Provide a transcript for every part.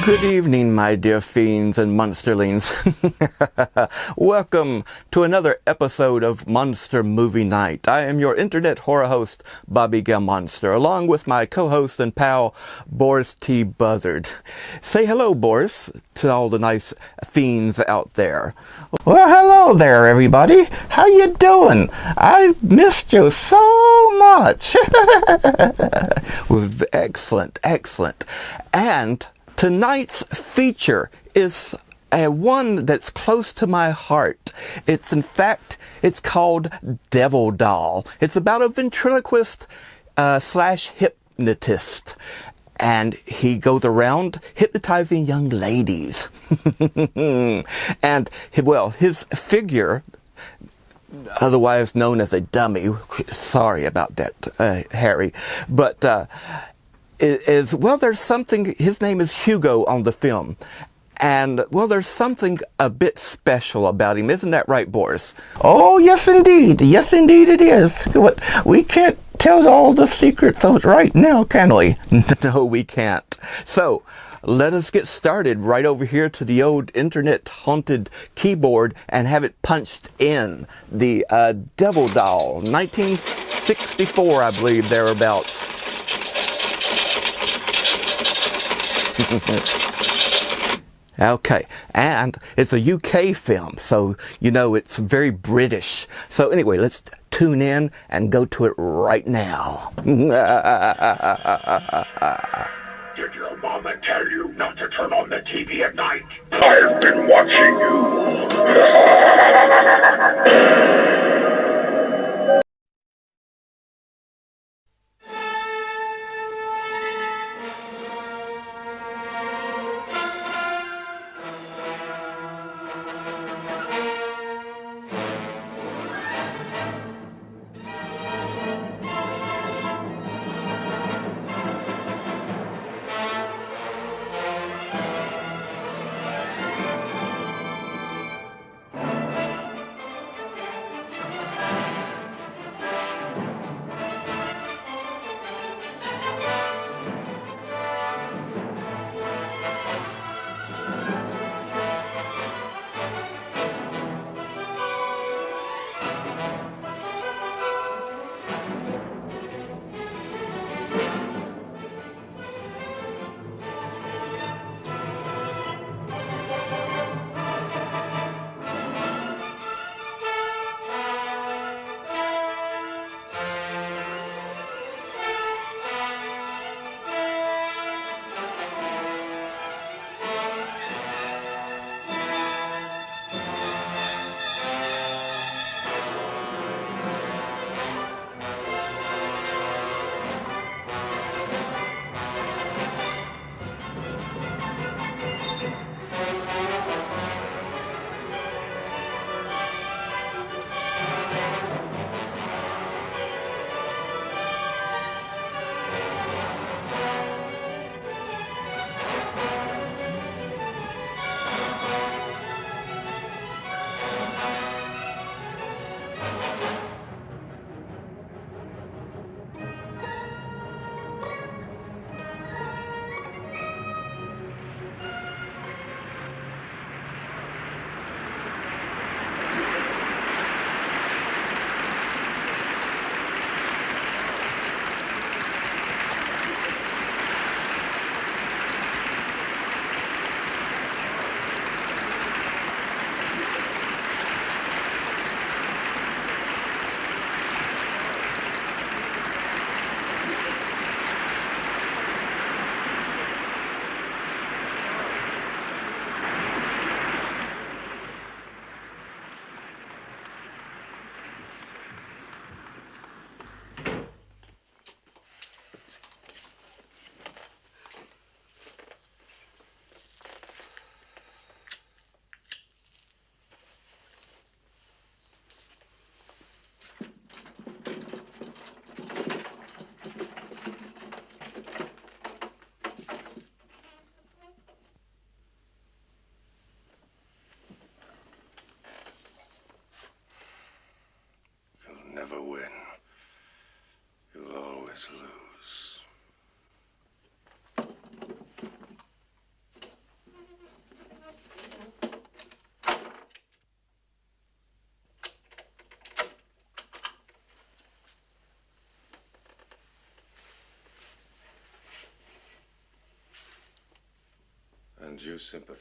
Good evening, my dear fiends and monsterlings. Welcome to another episode of Monster Movie Night. I am your internet horror host, Bobby Gelmonster, along with my co-host and pal, Boris T. Buzzard. Say hello, Boris, to all the nice fiends out there. Well, hello there, everybody. How you doing? I missed you so much. Excellent, excellent. And tonight's feature is one that's close to my heart. It's called Devil Doll. It's about a ventriloquist slash hypnotist. And he goes around hypnotizing young ladies. And, well, his figure, otherwise known as a dummy, sorry about that, Harry, but there's something, his name is Hugo on the film. And, well, there's something a bit special about him. Isn't that right, Boris? Oh, yes, indeed. Yes, indeed it is. But we can't tell all the secrets of it right now, can we? No, we can't. So, let us get started right over here to the old internet-haunted keyboard and have it punched in. The Devil Doll, 1964, I believe, thereabouts. Okay, and it's a UK film, so, you know, it's very British. So anyway, let's tune in and go to it right now. Did your mama tell you not to turn on the TV at night? I've been watching you. never win. You'll always lose. And you sympathize.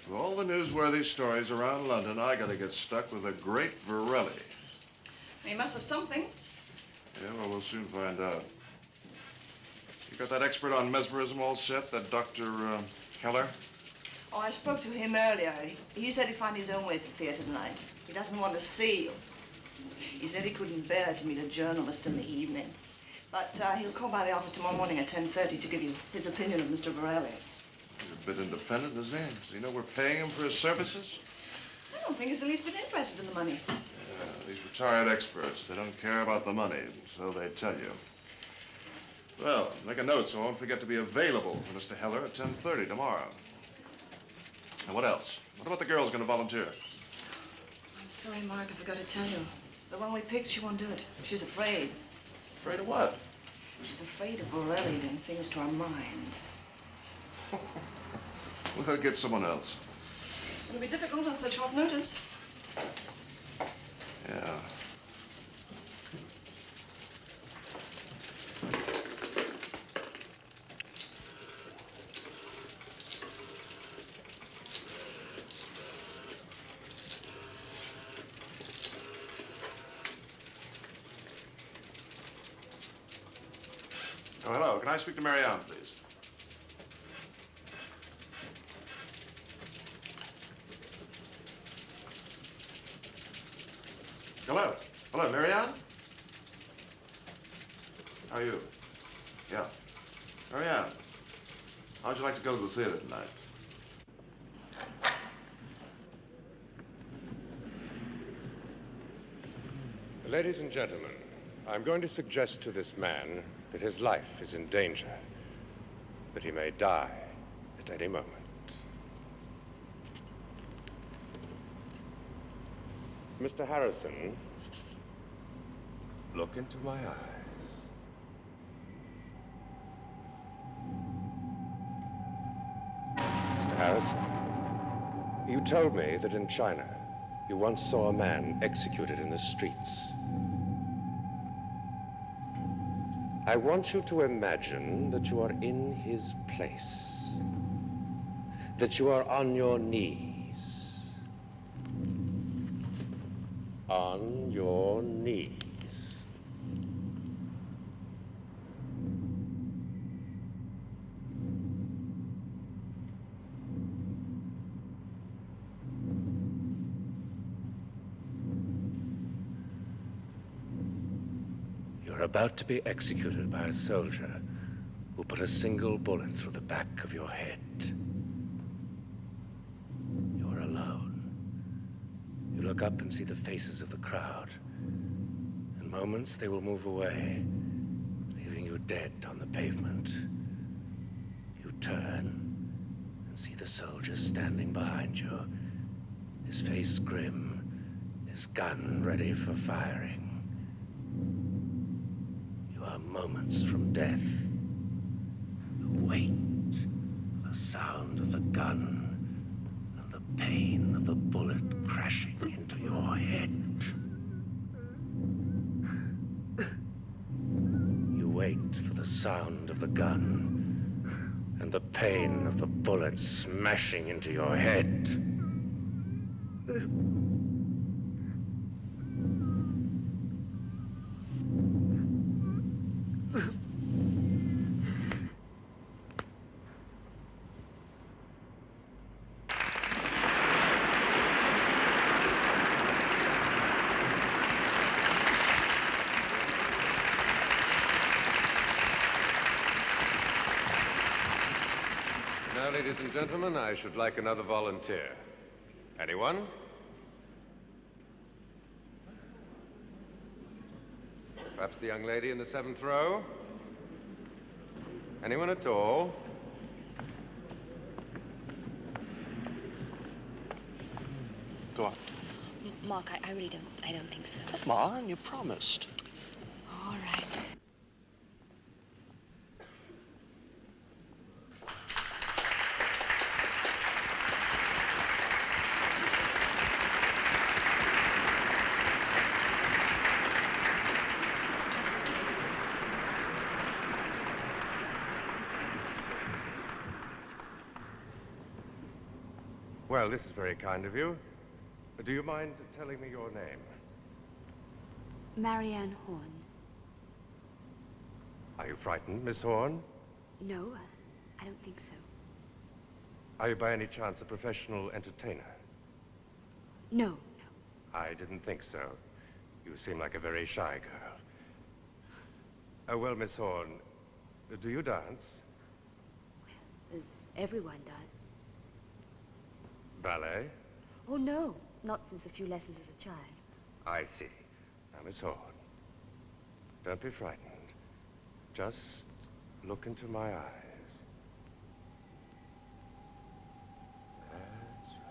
With all the newsworthy stories around London, I gotta get stuck with the great Varelli. He must have something. Yeah, well, we'll soon find out. You got that expert on mesmerism all set, that Dr. Heller? Oh, I spoke to him earlier. He said he'd find his own way to the theater tonight. He doesn't want to see you. He said he couldn't bear to meet a journalist in the evening. But he'll call by the office tomorrow morning at 10:30 to give you his opinion of Mr. Varelli. He's a bit independent, isn't he? Does he know we're paying him for his services? I don't think he's the least bit interested in the money. Yeah, these retired experts, they don't care about the money, so they tell you. Well, make a note so I won't forget to be available for Mr. Heller at 10:30 tomorrow. And what else? What about the girl who's going to volunteer? I'm sorry, Mark, I forgot to tell you. The one we picked, she won't do it. She's afraid. Afraid of what? She's afraid of Varelli doing things to her mind. We'll get someone else. It'll be difficult on such short notice. Yeah. Oh, hello. Can I speak to Marianne, please? Hello. Hello, Marianne? How are you? Yeah. Marianne, how'd you like to go to the theater tonight? Ladies and gentlemen, I'm going to suggest to this man that his life is in danger, that he may die at any moment. Mr. Harrison, look into my eyes. Mr. Harrison, you told me that in China you once saw a man executed in the streets. I want you to imagine that you are in his place, that you are on your knees. On your knees. You're about to be executed by a soldier who put a single bullet through the back of your head. You're alone. You look up and see the faces of the crowd. In moments, they will move away, leaving you dead on the pavement. You turn and see the soldier standing behind you, his face grim, his gun ready for firing. You are moments from death. You wait for the sound of the gun and the pain of the bullet crashing into your head. You wait for the sound of the gun and the pain of the bullet smashing into your head. Now, ladies and gentlemen, I should like another volunteer. Anyone? Perhaps the young lady in the 7th row? Anyone at all? Go on. Mark, I really don't think so. Come on, you promised. All right. Well, this is very kind of you. Do you mind telling me your name? Marianne Horn. Are you frightened, Miss Horn? No, I don't think so. Are you by any chance a professional entertainer? No. I didn't think so. You seem like a very shy girl. Well, Miss Horn, do you dance? As everyone does. Ballet? Oh, no. Not since a few lessons as a child. I see. Now, Miss Horn, don't be frightened. Just look into my eyes. That's right.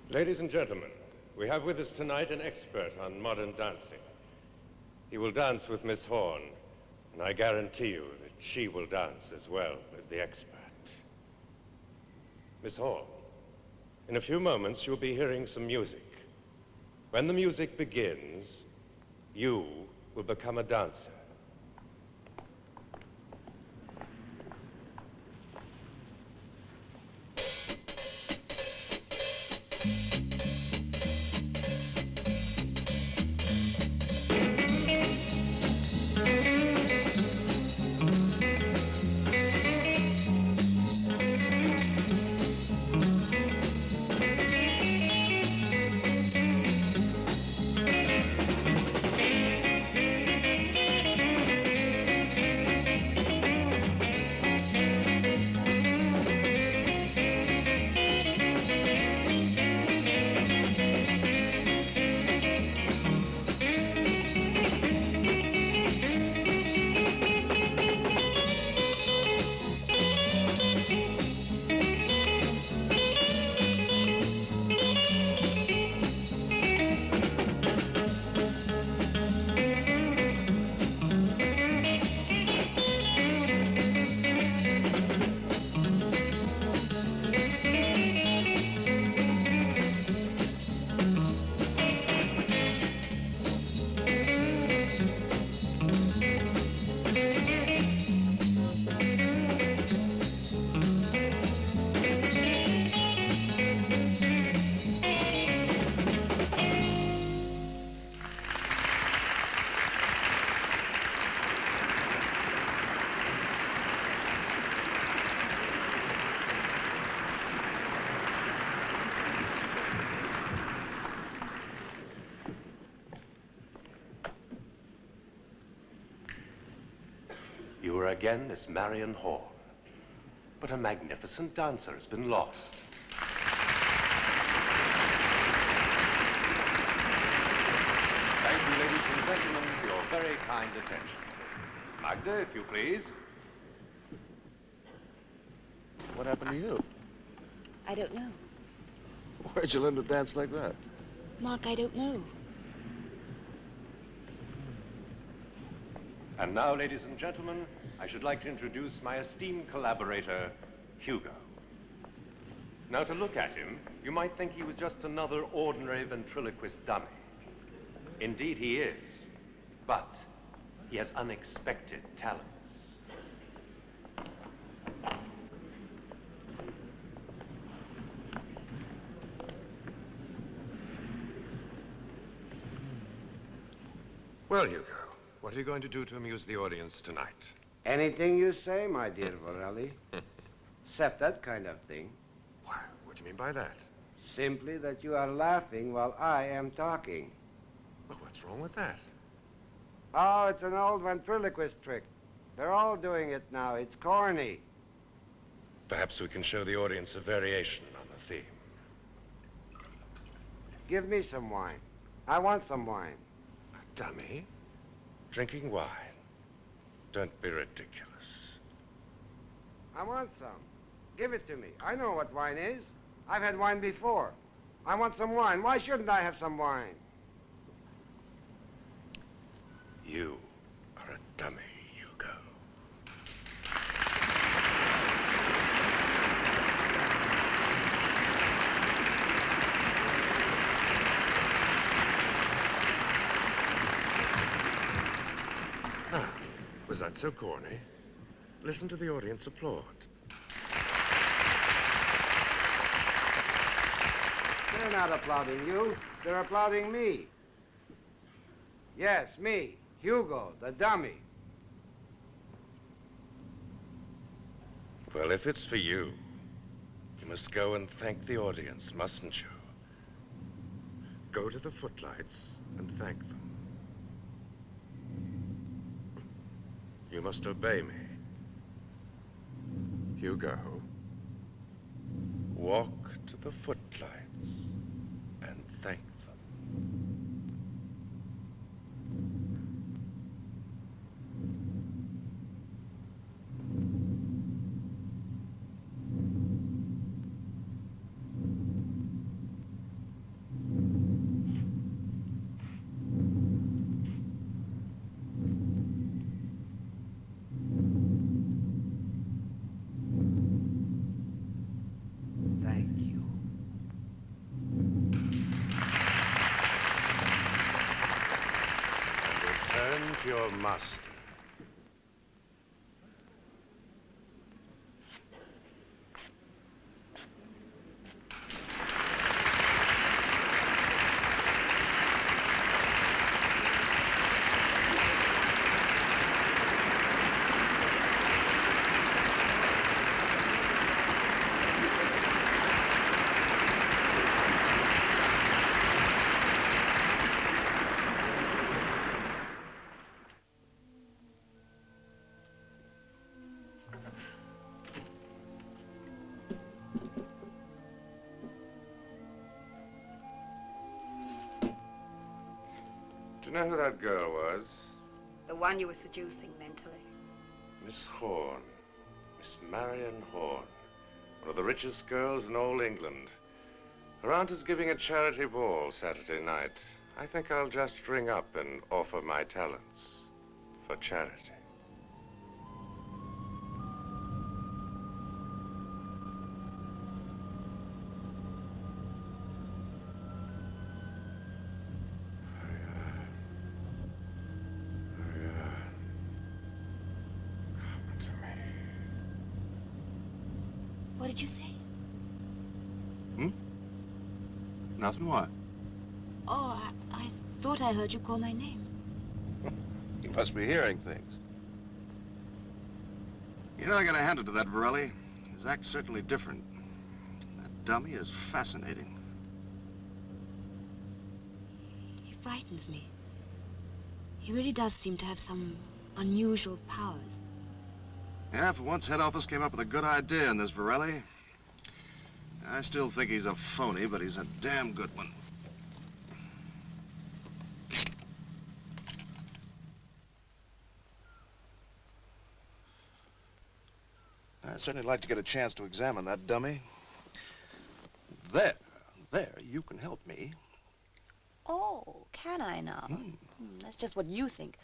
Ladies and gentlemen, we have with us tonight an expert on modern dancing. He will dance with Miss Horn, and I guarantee you that she will dance as well as the expert. Miss Horn, in a few moments you'll be hearing some music. When the music begins, you will become a dancer. You are again Miss Marianne Horn. But a magnificent dancer has been lost. Thank you, ladies and gentlemen, for your very kind attention. Magda, if you please. What happened to you? I don't know. Where'd you learn to dance like that? Mark, I don't know. And now, ladies and gentlemen, I should like to introduce my esteemed collaborator, Hugo. Now, to look at him, you might think he was just another ordinary ventriloquist dummy. Indeed, he is. But he has unexpected talents. Well, Hugo, what are you going to do to amuse the audience tonight? Anything you say, my dear Vorelli. Except that kind of thing. Why, what do you mean by that? Simply that you are laughing while I am talking. Well, what's wrong with that? Oh, it's an old ventriloquist trick. They're all doing it now. It's corny. Perhaps we can show the audience a variation on the theme. Give me some wine. I want some wine. A dummy? Drinking wine? Don't be ridiculous. I want some. Give it to me. I know what wine is. I've had wine before. I want some wine. Why shouldn't I have some wine? You are a dummy, Hugo. Ah, was that so corny? Listen to the audience applaud. They're not applauding you. They're applauding me. Yes, me, Hugo, the dummy. Well, if it's for you, you must go and thank the audience, mustn't you? Go to the footlights and thank them. You must obey me. Hugo, walk to the footlights and thank them. Thank you. And return to your master. Do you know who that girl was? The one you were seducing mentally. Miss Horn. Miss Marion Horn. One of the richest girls in all England. Her aunt is giving a charity ball Saturday night. I think I'll just ring up and offer my talents for charity. What did you say? Nothing, what? Oh, I thought I heard you call my name. You must be hearing things. You know, I gotta hand it to that Varelli. His act's certainly different. That dummy is fascinating. He frightens me. He really does seem to have some unusual powers. Yeah, for once, head office came up with a good idea in this Varelli. I still think he's a phony, but he's a damn good one. I'd certainly like to get a chance to examine that dummy. There, you can help me. Oh, can I now? That's just what you think.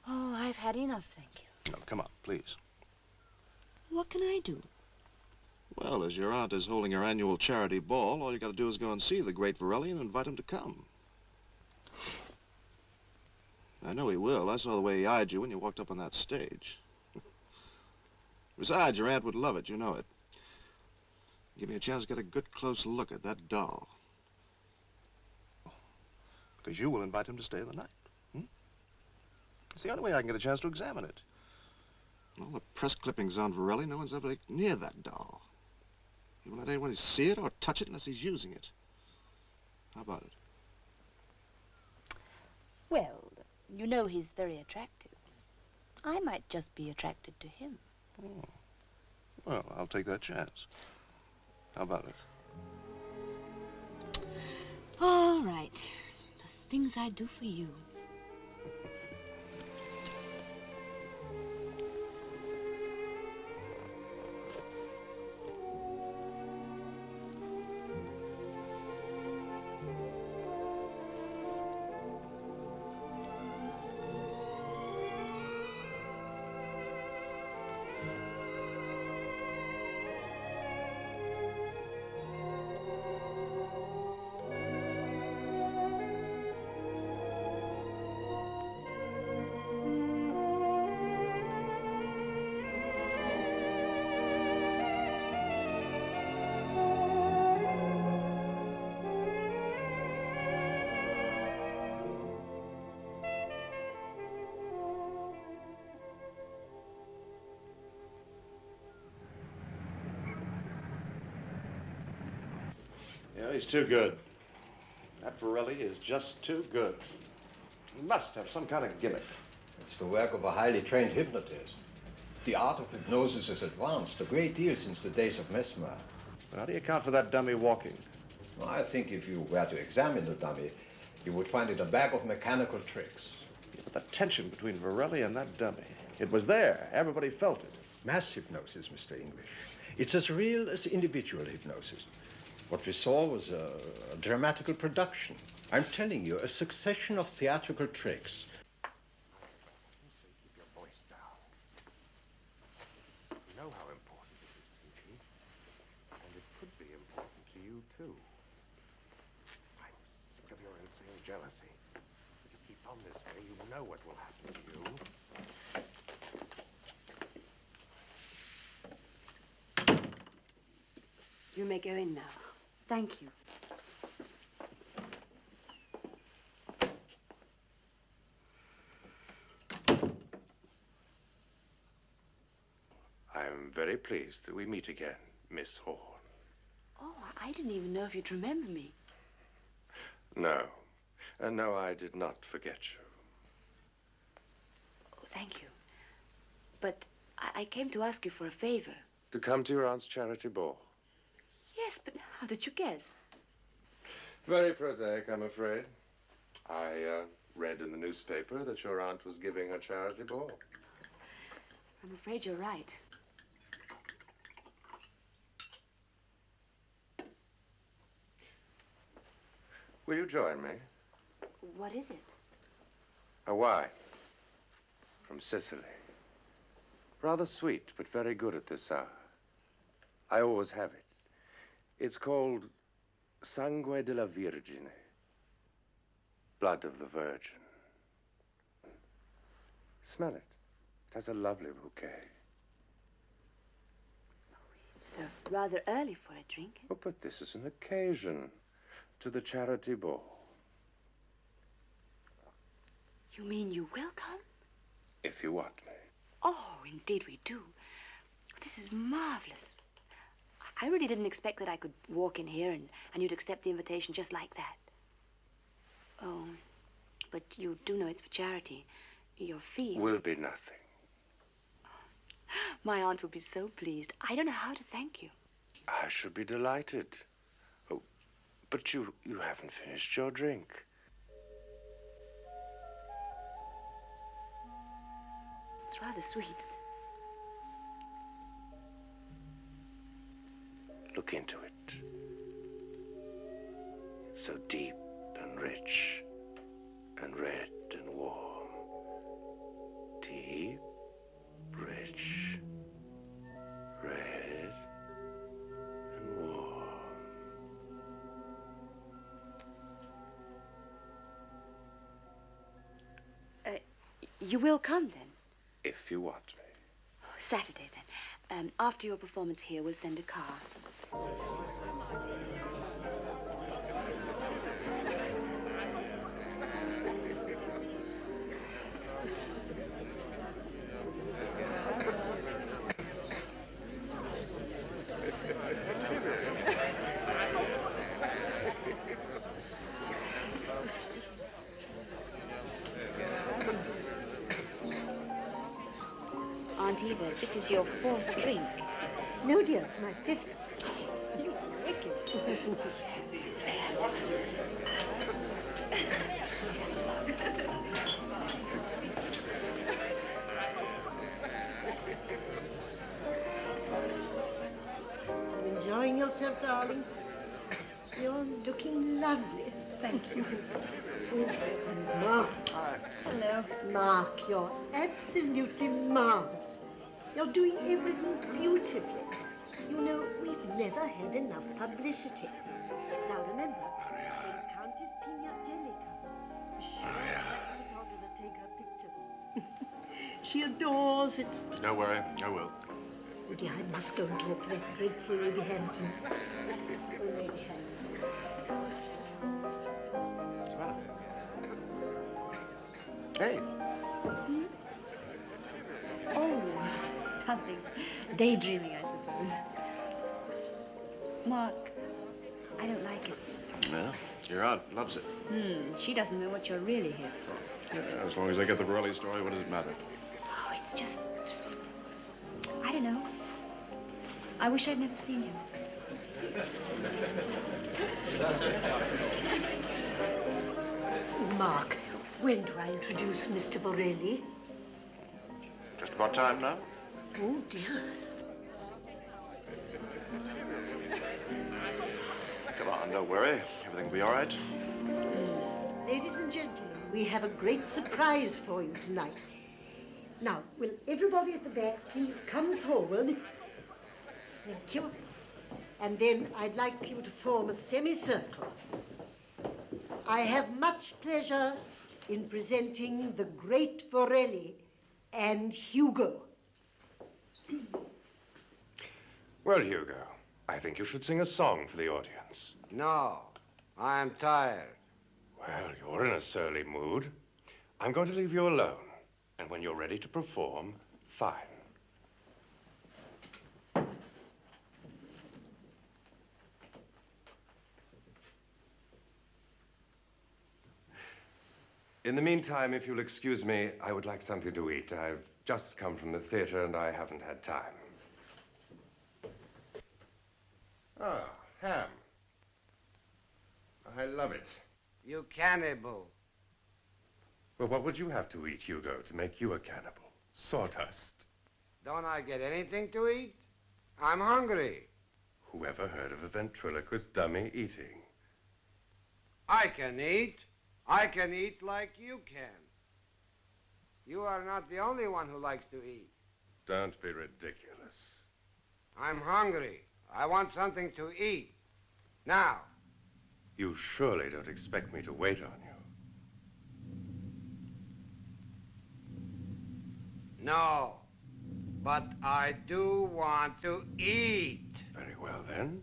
Oh, I've had enough, thank you. No, come on, please. What can I do? Well, as your aunt is holding her annual charity ball, all you gotta do is go and see the great Varelli and invite him to come. I know he will. I saw the way he eyed you when you walked up on that stage. Besides, your aunt would love it, you know it. Give me a chance to get a good close look at that doll. Because you will invite him to stay the night. It's the only way I can get a chance to examine it. All the press clippings on Varelli, no one's ever near that doll. He won't let anyone see it or touch it unless he's using it. How about it? Well, you know he's very attractive. I might just be attracted to him. Oh. Well, I'll take that chance. How about it? All right. The things I'd do for you. Yeah, he's too good. That Borelli is just too good. He must have some kind of gimmick. It's the work of a highly trained hypnotist. The art of hypnosis has advanced a great deal since the days of Mesmer. But how do you account for that dummy walking? Well, I think if you were to examine the dummy, you would find it a bag of mechanical tricks. Yeah, but the tension between Borelli and that dummy, it was there. Everybody felt it. Mass hypnosis, Mr. English. It's as real as individual hypnosis. What we saw was a dramatical production. I'm telling you, a succession of theatrical tricks. Keep your voice down. You know how important it is to me. And it could be important to you, too. I'm sick of your insane jealousy. If you keep on this way, you know what will happen to you. You may go in now. Thank you. I'm very pleased that we meet again, Miss Horn. Oh, I didn't even know if you'd remember me. No. No, I did not forget you. Oh, thank you. But I came to ask you for a favor. To come to your aunt's charity ball. Yes, but how did you guess? Very prosaic, I'm afraid. I read in the newspaper that your aunt was giving a charity ball. I'm afraid you're right. Will you join me? What is it? A wine. From Sicily. Rather sweet, but very good at this hour. I always have it. It's called Sangue della Vergine. Blood of the Virgin. Smell it. It has a lovely bouquet. It's rather early for a drink. Oh, but this is an occasion to the charity ball. You mean you will come? If you want me. Oh, indeed we do. This is marvelous. I really didn't expect that I could walk in here and you'd accept the invitation just like that. Oh, but you do know it's for charity. Your fee... Will be nothing. My aunt will be so pleased. I don't know how to thank you. I should be delighted. Oh, but you haven't finished your drink. It's rather sweet. Look into it. It's so deep and rich and red and warm. Deep, rich, red and warm. You will come then? If you want me. Saturday then. After your performance here, we'll send a car. Aunt Eva, this is your 4th drink. No, dear, it's my 5th. You wicked. yourself, darling. You're looking lovely. Thank you. Mark. Hello. Mark, you're absolutely marvelous. You're doing everything beautifully. You know, we've never had enough publicity. Now remember, when Countess Pignatelli comes, be sure that photographer take her picture. She adores it. Don't worry, I will. Oh dear, I must go and talk to that dreadful Lady Hampton. Oh, Lady Hampton. What's the matter? Hey. Oh, nothing. Daydreaming, I suppose. Mark, I don't like it. No, your aunt loves it. She doesn't know what you're really here for. Yeah, as long as I get the Borelli story, what does it matter? Oh, it's just... I don't know. I wish I'd never seen him. Mark, when do I introduce Mr. Borelli? Just about time now. Oh, dear. Come on, don't worry. Everything will be all right. Ladies and gentlemen, we have a great surprise for you tonight. Now, will everybody at the back please come forward? Thank you. And then I'd like you to form a semicircle. I have much pleasure in presenting the great Borelli and Hugo. Well, Hugo, I think you should sing a song for the audience. No, I'm tired. Well, you're in a surly mood. I'm going to leave you alone. And when you're ready to perform, fine. In the meantime, if you'll excuse me, I would like something to eat. I've just come from the theater and I haven't had time. Ah, ham. I love it. You cannibal. Well, what would you have to eat, Hugo, to make you a cannibal? Sawdust. Don't I get anything to eat? I'm hungry. Whoever heard of a ventriloquist dummy eating? I can eat. I can eat like you can. You are not the only one who likes to eat. Don't be ridiculous. I'm hungry. I want something to eat. Now. You surely don't expect me to wait on you. No. But I do want to eat. Very well, then.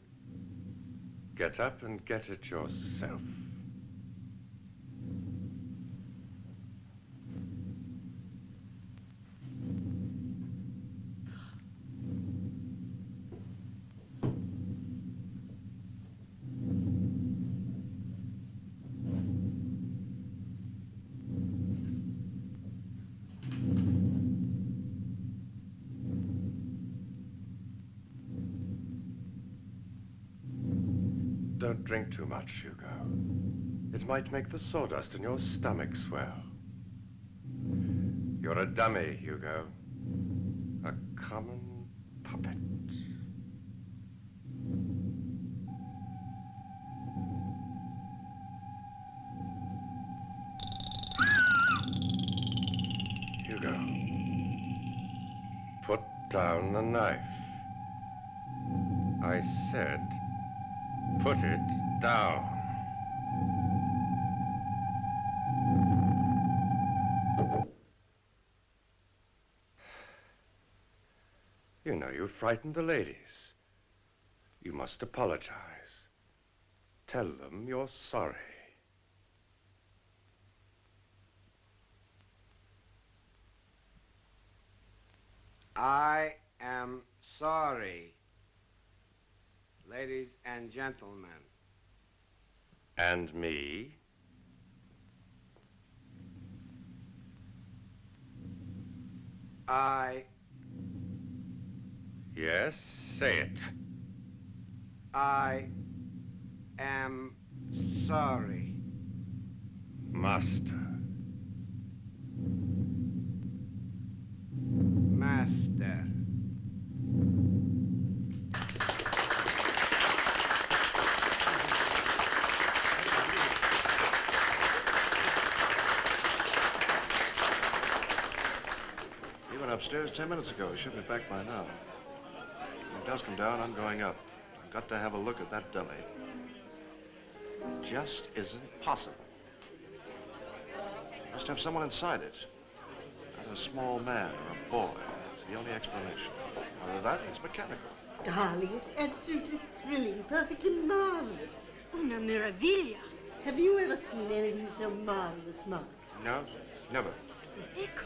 Get up and get it yourself. Don't drink too much, Hugo. It might make the sawdust in your stomach swell. You're a dummy, Hugo. A common puppet. Hugo, put down the knife. I said, put it down. You know, you frightened the ladies. You must apologize. Tell them you're sorry. I am sorry, ladies and gentlemen. And me? Yes, say it. I am sorry. Master. Master. upstairs 10 minutes ago. He should be back by now. When he does come down, I'm going up. I've got to have a look at that dummy. Just isn't possible. Must have someone inside it. Either a small man or a boy. It's the only explanation. Other than that, it's mechanical. Darling, it's absolutely thrilling, perfectly marvelous. Una meraviglia. Have you ever seen anything so marvelous, Mark? No, never. Ecco.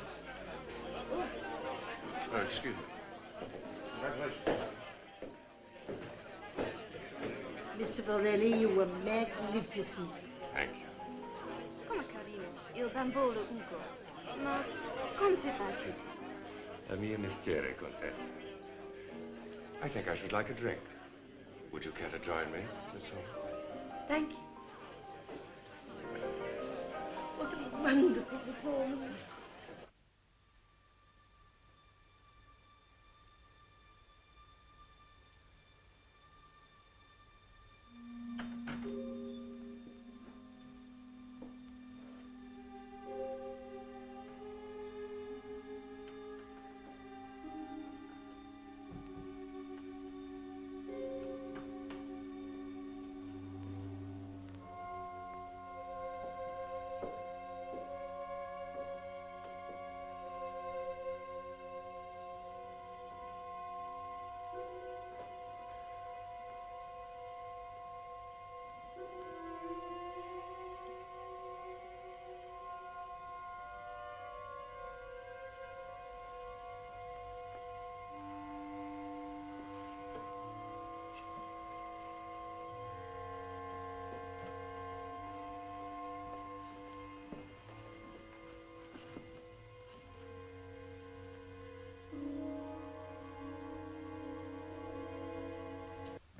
Oh, excuse me. Congratulations. Mr. Borelli, you were magnificent. Thank you. Come carino, il bambolo Ugo. Ma come si fa tutti? A mio mestiere, Contessa. I think I should like a drink. Would you care to join me, Miss Holmes? Thank you. What a wonderful performance.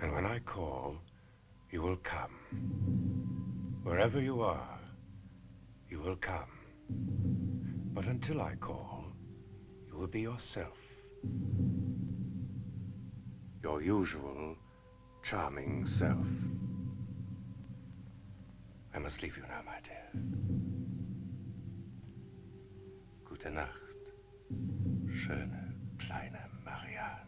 And when I call, you will come. Wherever you are, you will come. But until I call, you will be yourself. Your usual, charming self. I must leave you now, my dear. Gute Nacht, schöne kleine Marianne.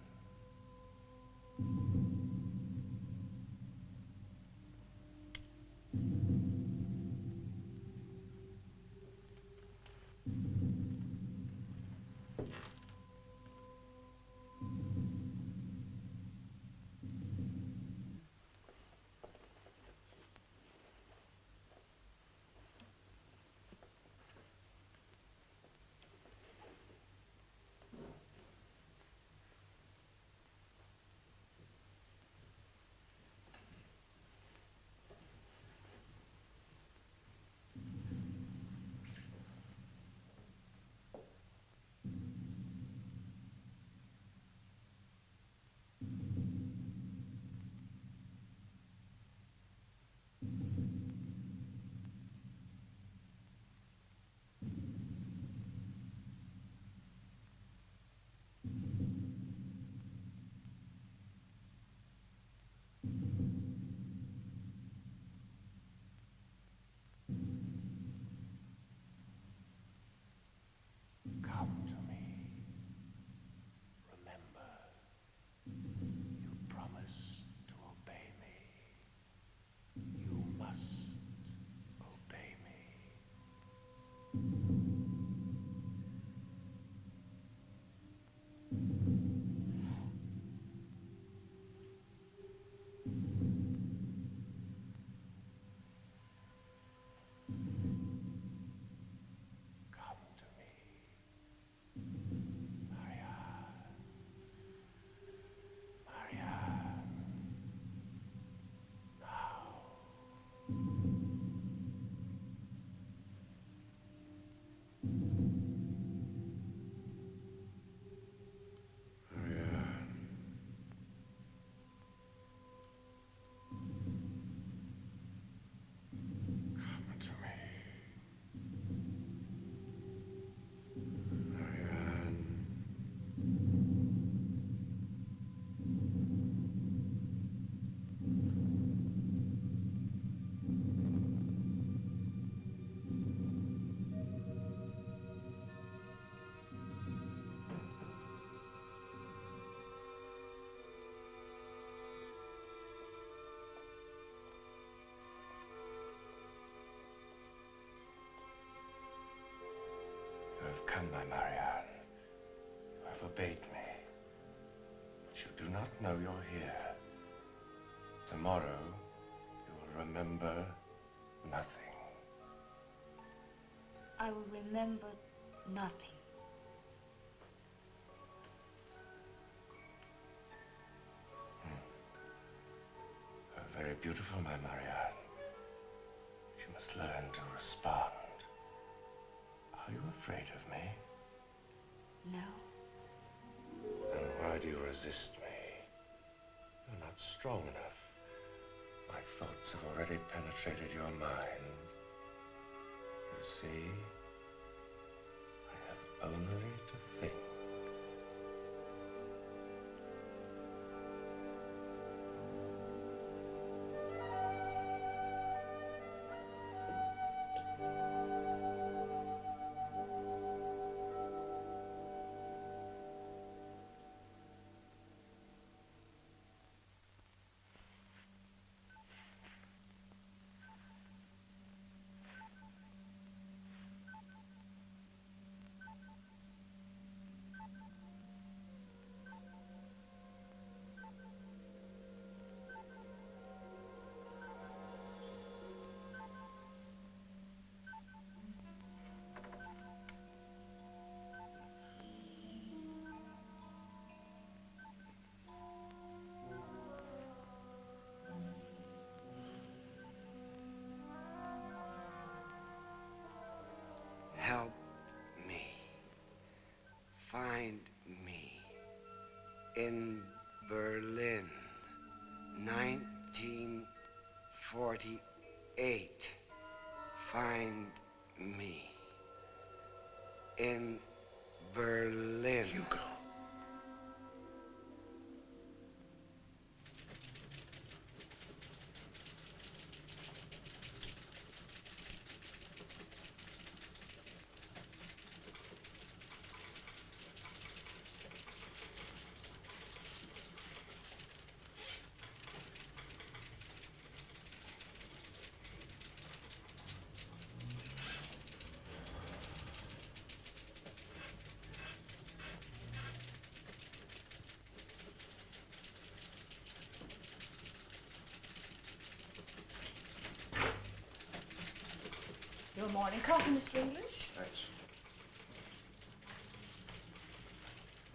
come, my Marianne. You have obeyed me. But you do not know you're here. Tomorrow, you will remember nothing. I will remember nothing. You're very beautiful, my Marianne. You must learn to respond. Are you afraid of me? No. Then why do you resist me? You're not strong enough. My thoughts have already penetrated your mind. You see, I have only to think. Help me. Find me. In Berlin, 1948. Find me. In Berlin. Hugo. Your morning coffee, Mr. English. Thanks.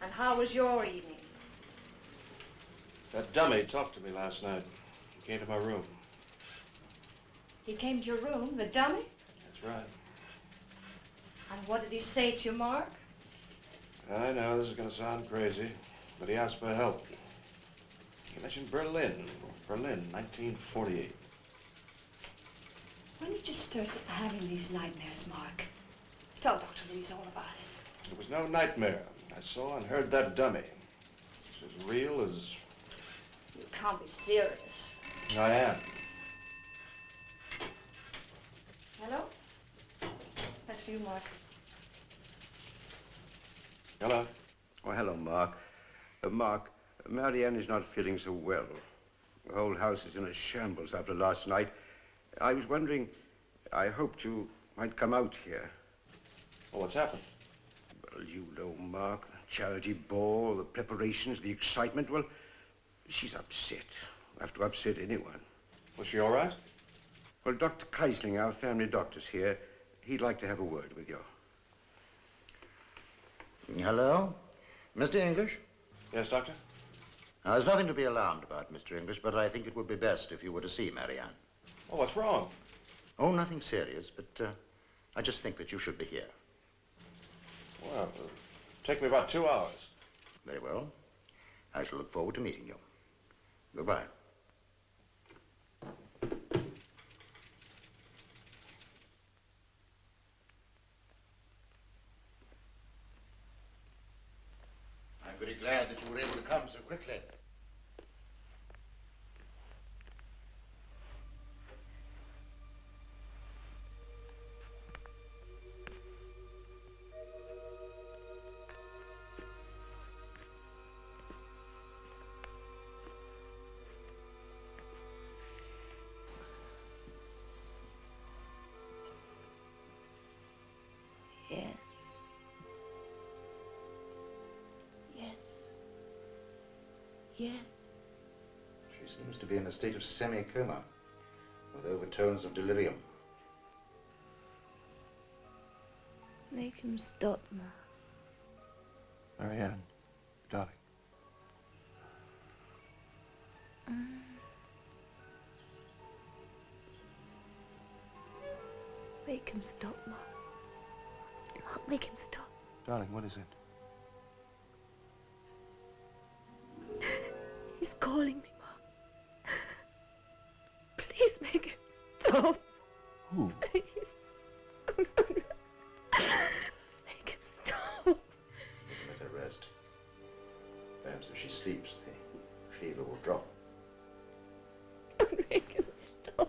And how was your evening? That dummy talked to me last night. He came to my room. He came to your room, the dummy? That's right. And what did he say to you, Mark? I know this is going to sound crazy, but he asked for help. He mentioned Berlin. Berlin, 1948. When did you start having these nightmares, Mark? Tell Dr. Louise all about it. It was no nightmare. I saw and heard that dummy. It's as real as... You can't be serious. I am. Hello? That's for you, Mark. Hello. Oh, hello, Mark. Mark, Marianne is not feeling so well. The whole house is in a shambles after last night. I was wondering, I hoped you might come out here. Well, what's happened? Well, you know, Mark, the charity ball, the preparations, the excitement. Well, she's upset. Have to upset anyone. Was she all right? Well, Dr. Keisling, our family doctor's here. He'd like to have a word with you. Hello? Mr. English? Yes, Doctor? Now, there's nothing to be alarmed about, Mr. English, but I think it would be best if you were to see Marianne. Oh, what's wrong? Oh, nothing serious, but I just think that you should be here. Well, it'll take me about 2 hours. Very well. I shall look forward to meeting you. Goodbye. I'm very glad that you were able to come so quickly. Yes. Yes. She seems to be in a state of semi-coma, with overtones of delirium. Make him stop, Ma. Marianne, darling. Make him stop, Ma. Mark, make him stop. Darling, what is it? He's calling me, Ma. Please make him stop. Who? Please. Make him stop. Let her rest. Perhaps if she sleeps, the fever will drop. Make him stop.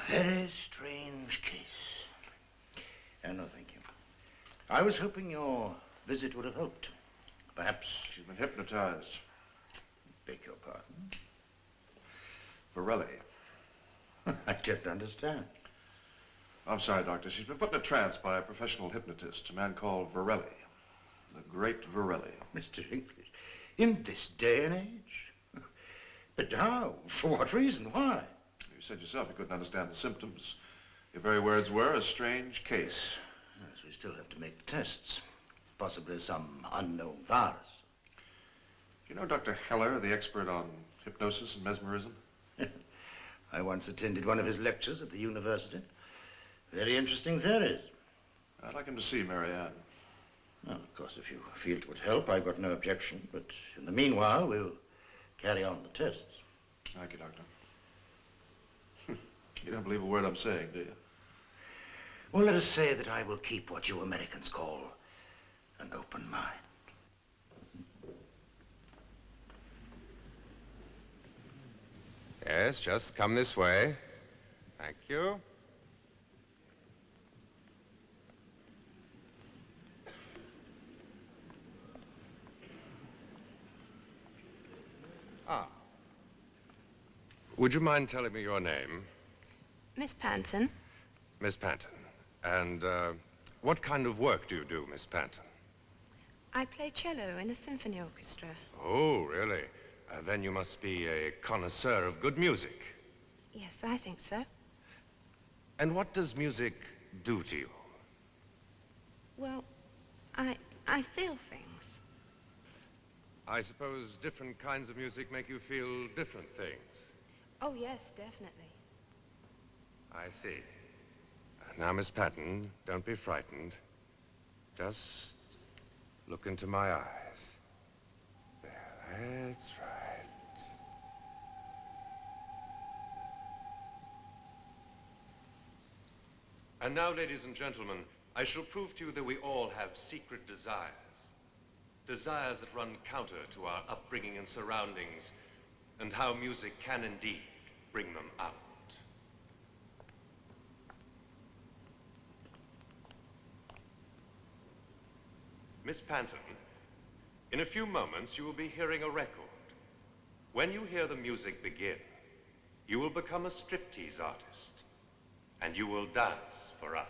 Very strange case. No, thank you. I was hoping your visit would have helped. Perhaps... She's been hypnotized. Beg your pardon? Varelli. I don't understand. I'm sorry, Doctor. She's been put in a trance by a professional hypnotist, a man called Varelli. The great Varelli. Mr. English, in this day and age? But how? For what reason? Why? You said yourself you couldn't understand the symptoms. Your very words were a strange case. Yes, we still have to make the tests. Possibly some unknown virus. You know Dr. Heller, the expert on hypnosis and mesmerism? I once attended one of his lectures at the university. Very interesting theories. I'd like him to see Marianne. Well, of course, if you feel it would help, I've got no objection. But in the meanwhile, we'll carry on the tests. Thank you, Doctor. You don't believe a word I'm saying, do you? Well, let us say that I will keep what you Americans call an open mind. Yes, just come this way. Thank you. Ah. Would you mind telling me your name? Miss Panton. Miss Panton. And what kind of work do you do, Miss Panton? I play cello in a symphony orchestra. Oh, really? Then you must be a connoisseur of good music. Yes, I think so. And what does music do to you? Well, I feel things. I suppose different kinds of music make you feel different things. Oh, yes, definitely. I see. Now, Miss Patton, don't be frightened. Just look into my eyes. There, that's right. And now, ladies and gentlemen, I shall prove to you that we all have secret desires. Desires that run counter to our upbringing and surroundings, and how music can indeed bring them out. Miss Panton, in a few moments you will be hearing a record. When you hear the music begin, you will become a striptease artist, and you will dance for us.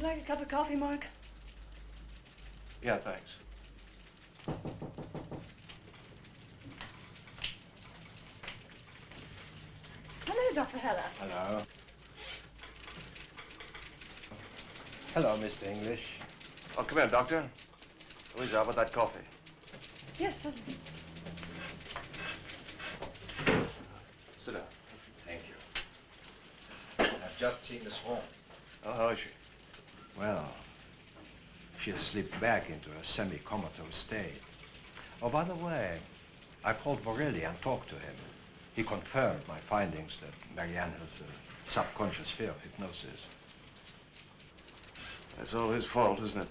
you like a cup of coffee, Mark? Yeah, thanks. Hello, Dr. Heller. Hello. Hello, Mr. English. Oh, come in, Doctor. Louisa, how about that coffee? Yes, certainly. Sit down. Thank you. I've just seen Miss Holmes. Oh, how is she? Well, she'll slip back into a semi-comatose state. Oh, by the way, I called Borelli and talked to him. He confirmed my findings that Marianne has a subconscious fear of hypnosis. That's all his fault, isn't it?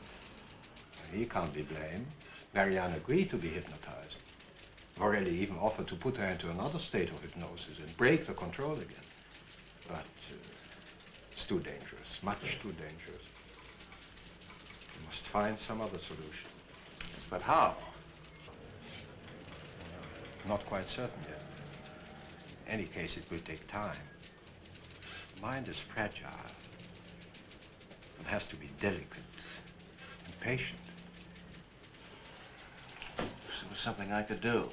He can't be blamed. Marianne agreed to be hypnotized. Borelli even offered to put her into another state of hypnosis and break the control again. But it's too dangerous, much too dangerous. We must find some other solution. Yes, but how? Not quite certain yet. In any case, it will take time. The mind is fragile and has to be delicate and patient. If there was something I could do.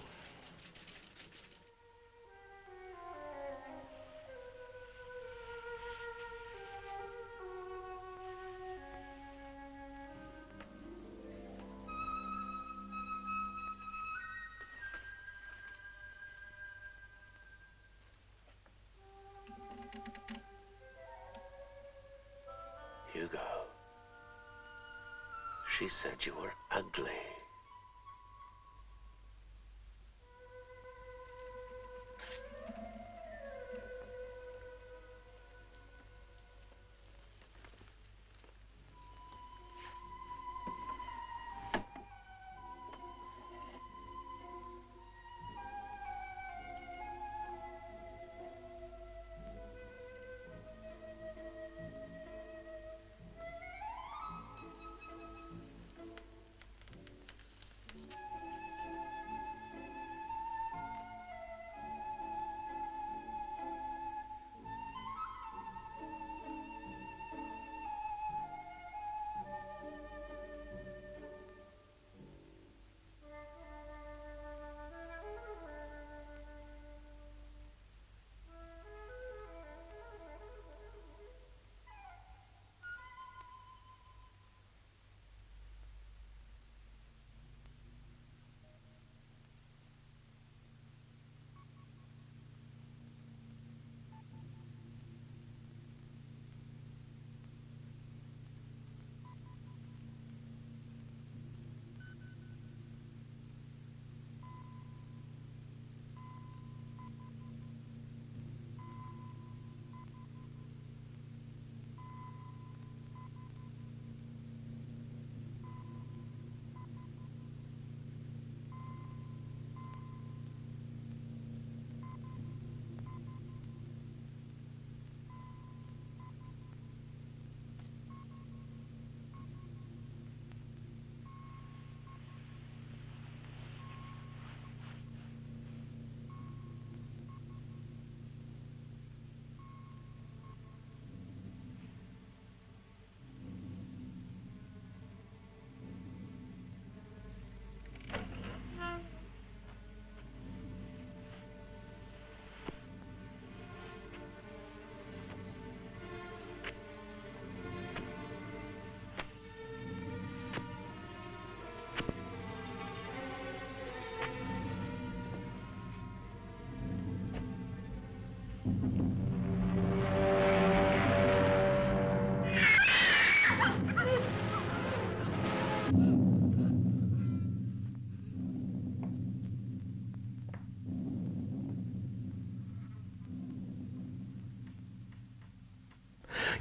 Hugo, she said you were ugly.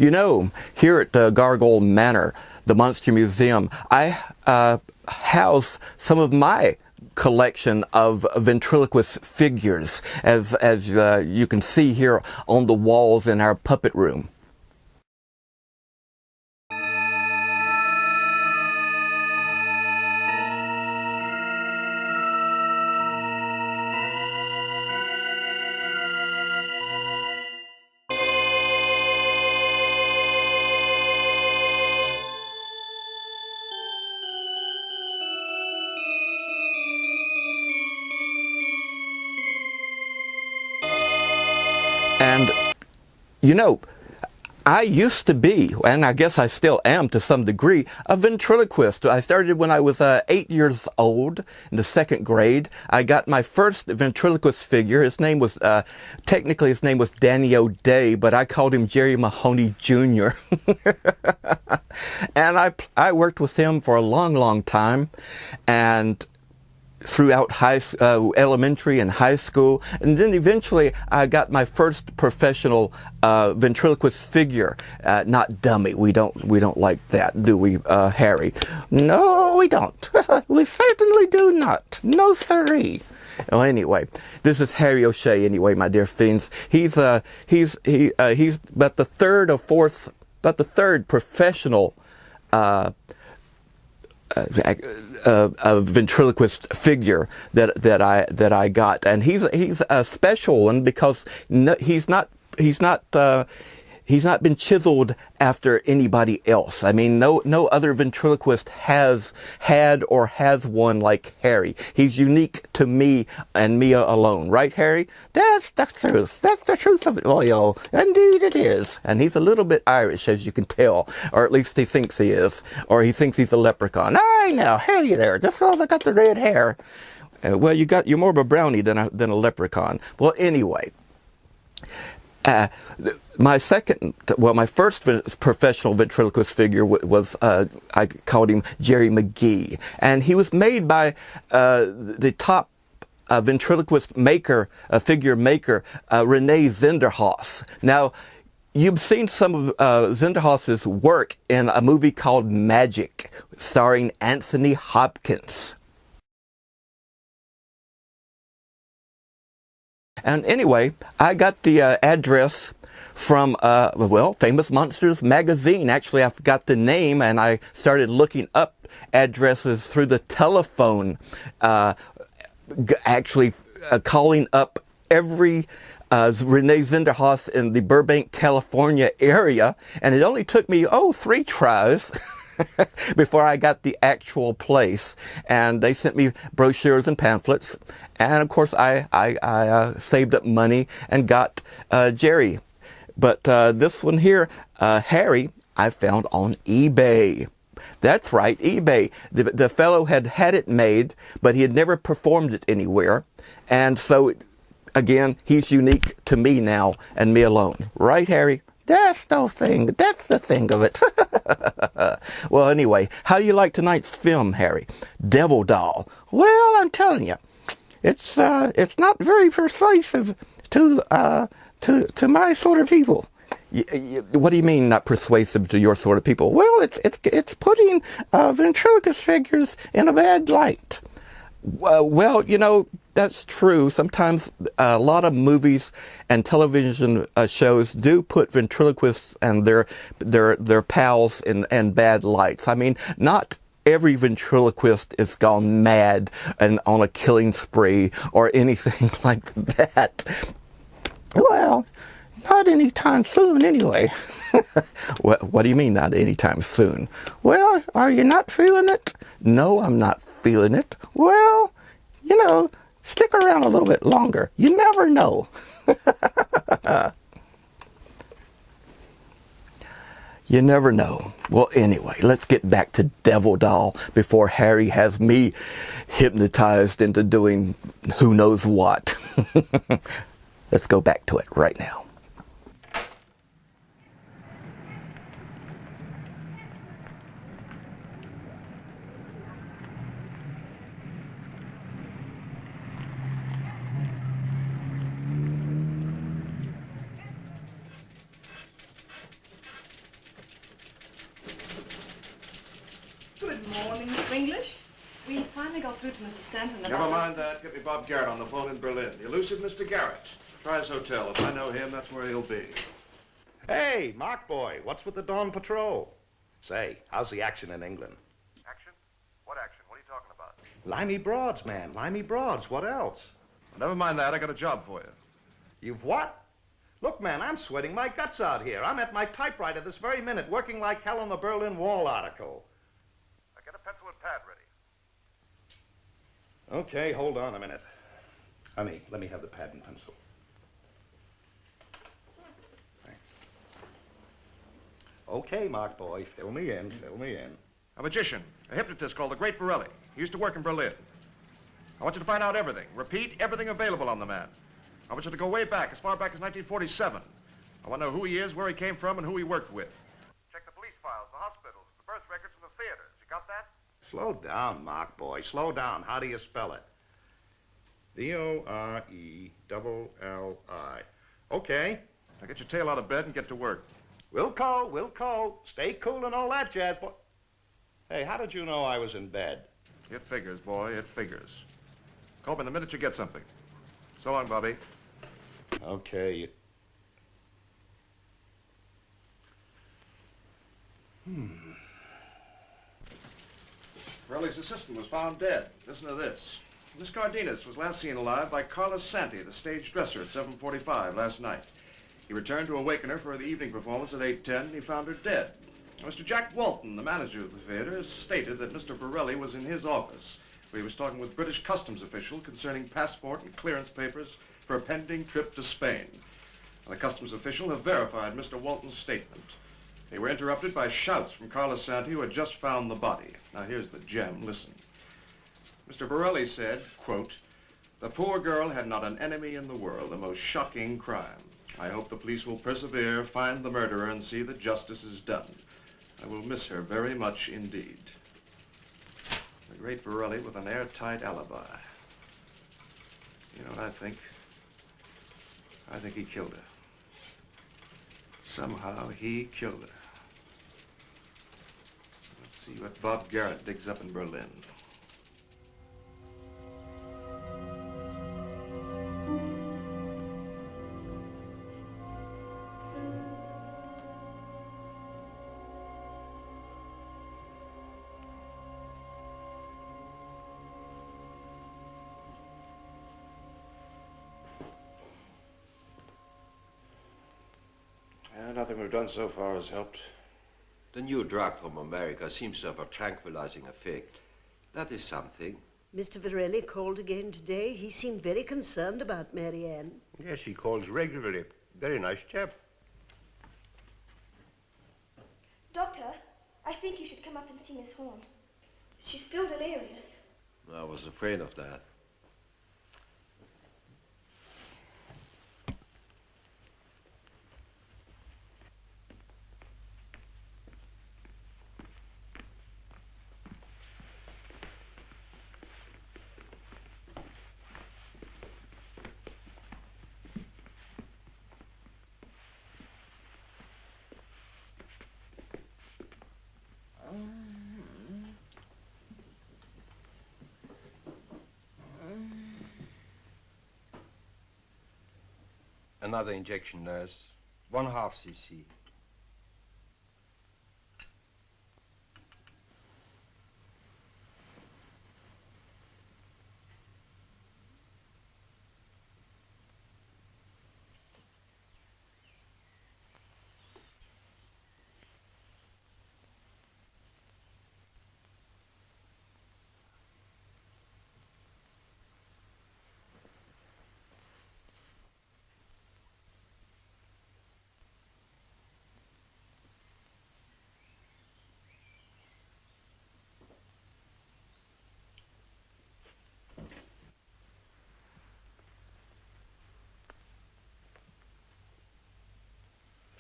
You know, here at Gargoyle Manor, the Monster Museum, I house some of my collection of ventriloquist figures, as you can see here on the walls in our puppet room. And, you know, I used to be, and I guess I still am to some degree, a ventriloquist. I started when I was 8 years old in the 2nd grade. I got my first ventriloquist figure. His name was, technically his name was Danny O'Day, but I called him Jerry Mahoney Jr. And I worked with him for a long, long time. And throughout elementary and high school, and then eventually I got my first professional ventriloquist figure, not dummy. We don't like that, do we, Harry? No, we don't. We certainly do not. No siree. Well, anyway, this is Harry O'Shea. Anyway, my dear fiends, he's about the third professional a ventriloquist figure that I got, and he's a special one because he's not been chiseled after anybody else. I mean, no other ventriloquist has had or has one like Harry. He's unique to me and me alone, right, Harry? That's the truth. That's the truth of it, boyo. Indeed it is. And he's a little bit Irish, as you can tell, or at least he thinks he is, or he thinks he's a leprechaun. I know, Harry there. Just because I got the red hair. Well, you're more of a brownie than a leprechaun. Well, anyway. My first professional ventriloquist figure was, I called him Jerry McGee. And he was made by the top ventriloquist maker, figure maker, Renee Zenderhaus. Now, you've seen some of Zenderhaus's work in a movie called Magic, starring Anthony Hopkins. And anyway, I got the address from, Famous Monsters magazine. Actually, I forgot the name, and I started looking up addresses through the telephone, calling up every Renee Zenderhaus in the Burbank, California area, and it only took me, 3 tries before I got the actual place. And they sent me brochures and pamphlets. And of course, I saved up money and got Jerry. But this one here, Harry, I found on eBay. That's right, eBay. The fellow had it made, but he had never performed it anywhere. And so, again, he's unique to me now and me alone. Right, Harry? That's no thing. That's the thing of it. Well, anyway, how do you like tonight's film, Harry? Devil Doll. Well, I'm telling you, it's not very persuasive to my sort of people. What do you mean, not persuasive to your sort of people? Well, it's putting ventriloquist figures in a bad light. Well, that's true. Sometimes a lot of movies and television shows do put ventriloquists and their pals in bad lights. I mean, not every ventriloquist is gone mad and on a killing spree or anything like that. Well, not anytime soon, anyway. What do you mean, not anytime soon? Well, are you not feeling it? No, I'm not feeling it. Well, stick around a little bit longer. You never know. You never know. Well, anyway, let's get back to Devil Doll before Harry has me hypnotized into doing who knows what. Let's go back to it right now. Good morning, Mr. English. We finally got through to Mr. Stanton. Never mind that. Get me Bob Garrett on the phone in Berlin. The elusive Mr. Garrett. Try his hotel. If I know him, that's where he'll be. Hey, Mark Boy, what's with the Dawn Patrol? Say, how's the action in England? Action? What action? What are you talking about? Limey Broads, man. Limey Broads. What else? Well, never mind that. I got a job for you. You've what? Look, man, I'm sweating my guts out here. I'm at my typewriter this very minute, working like hell on the Berlin Wall article. Now get a pencil and pad ready. Okay, hold on a minute. Honey, let me have the pad and pencil. Okay, Mark boy, fill me in, fill me in. A magician, a hypnotist called the Great Borelli. He used to work in Berlin. I want you to find out everything. Repeat, everything available on the man. I want you to go way back, as far back as 1947. I want to know who he is, where he came from, and who he worked with. Check the police files, the hospitals, the birth records from the theaters. You got that? Slow down, Mark boy, slow down. How do you spell it? Borelli. Okay. Now get your tail out of bed and get to work. Wilco, stay cool and all that jazz, boy. Hey, how did you know I was in bed? It figures, boy, it figures. Call me the minute you get something. So long, Bobby. Okay. Borelli's assistant was found dead. Listen to this. Miss Cardenas was last seen alive by Carlos Santi, the stage dresser, at 7:45 last night. He returned to awaken her for the evening performance at 8:10, and he found her dead. Mr. Jack Walton, the manager of the theater, has stated that Mr. Borelli was in his office, where he was talking with British customs official concerning passport and clearance papers for a pending trip to Spain. And the customs official have verified Mr. Walton's statement. They were interrupted by shouts from Carlos Santi, who had just found the body. Now, here's the gem. Listen. Mr. Borelli said, quote, "The poor girl had not an enemy in the world, a most shocking crime. I hope the police will persevere, find the murderer, and see that justice is done. I will miss her very much indeed." The great Borelli with an airtight alibi. You know what I think? I think he killed her. Somehow he killed her. Let's see what Bob Garrett digs up in Berlin. Nothing we've done so far has helped. The new drug from America seems to have a tranquilizing effect. That is something. Mr. Borelli called again today. He seemed very concerned about Marianne. Yes, he calls regularly. Very nice chap. Doctor, I think you should come up and see Miss Horn. She's still delirious. I was afraid of that. Another injection, nurse. 1/2 cc.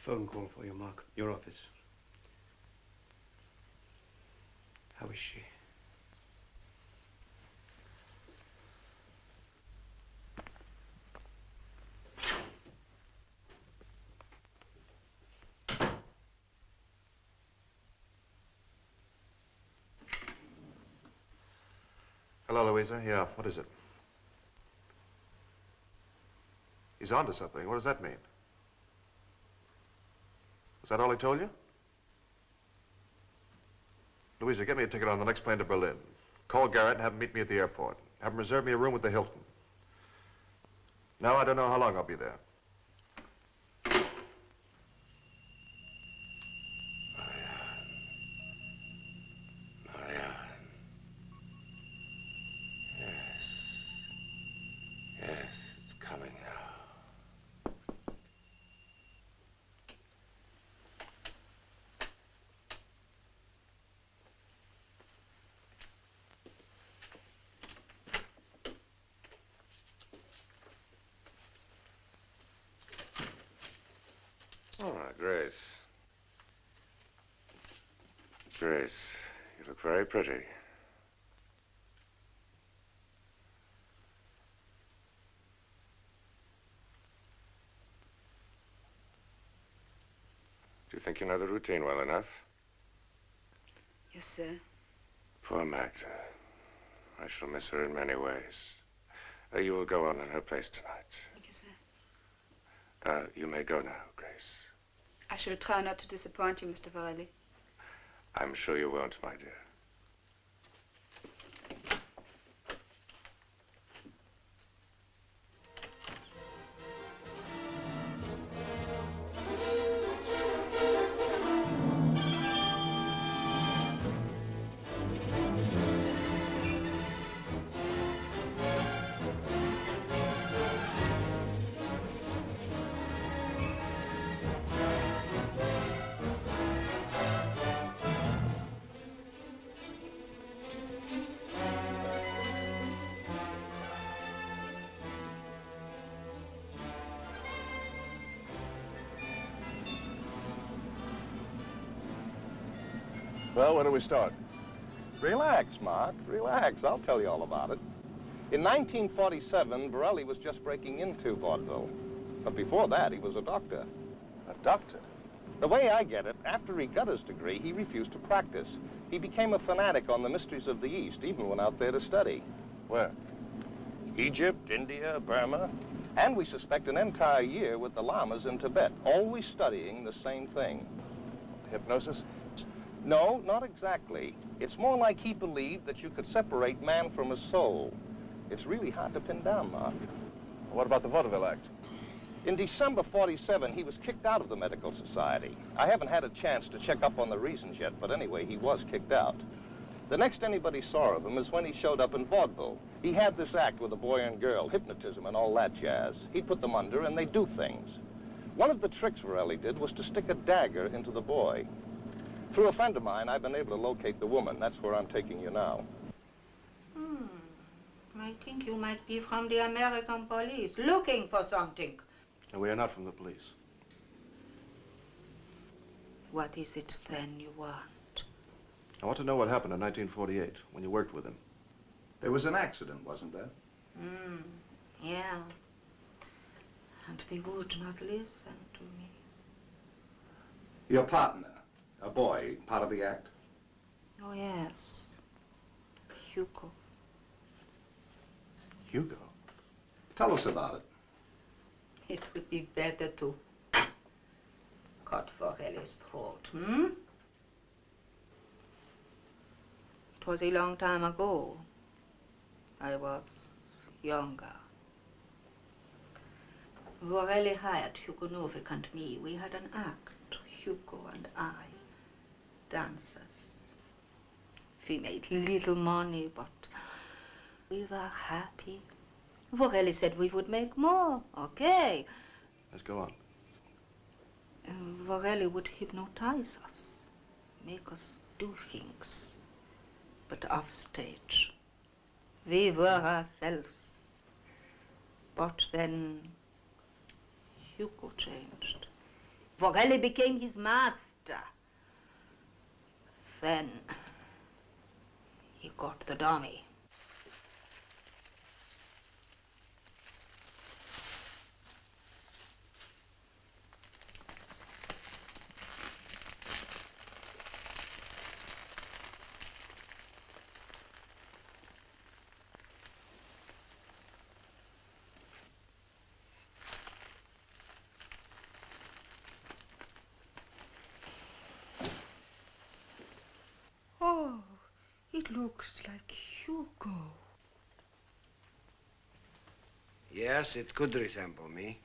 Phone call for you, Mark. Your office. How is she? Hello, Louisa. Yeah, what is it? He's onto something. What does that mean? Is that all he told you? Louisa, get me a ticket on the next plane to Berlin. Call Garrett and have him meet me at the airport. Have him reserve me a room at the Hilton. Now I don't know how long I'll be there. Yes, it's coming now. Ah, Grace. Grace, you look very pretty. Do you think you know the routine well enough? Yes, sir. Poor Magda. I shall miss her in many ways. You will go on in her place tonight. Thank you, sir. You may go now, Grace. I shall try not to disappoint you, Mr. Varelli. I'm sure you won't, my dear. Well, where do we start? Relax, Mark, relax. I'll tell you all about it. In 1947, Borelli was just breaking into vaudeville. But before that, he was a doctor. A doctor? The way I get it, after he got his degree, he refused to practice. He became a fanatic on the mysteries of the East, even went out there to study. Where? Egypt, India, Burma. And we suspect an entire year with the lamas in Tibet, always studying the same thing. Hypnosis? No, not exactly. It's more like he believed that you could separate man from his soul. It's really hard to pin down, Mark. What about the Vaudeville Act? In December 47, he was kicked out of the Medical Society. I haven't had a chance to check up on the reasons yet, but anyway, he was kicked out. The next anybody saw of him is when he showed up in vaudeville. He had this act with a boy and girl, hypnotism and all that jazz. He'd put them under and they'd do things. One of the tricks Varelli did was to stick a dagger into the boy. Through a friend of mine, I've been able to locate the woman. That's where I'm taking you now. I think you might be from the American police, looking for something. No, we are not from the police. What is it then you want? I want to know what happened in 1948, when you worked with him. There was an accident, wasn't there? Yeah. And they would not listen to me. Your partner, a boy, part of the act? Oh, yes. Hugo. Hugo? Tell us about it. It would be better to cut Varelli's throat, It was a long time ago. I was younger. Varelli hired Hugo Novik and me. We had an act, Hugo and I, dancers. We made little money, but we were happy. Varelli said we would make more. Okay. Let's go on. Varelli would hypnotize us, make us do things, but off stage. We were ourselves. But then Hugo changed. Varelli became his master. Then he got the dummy. Oh, it looks like Hugo. Yes, it could resemble me.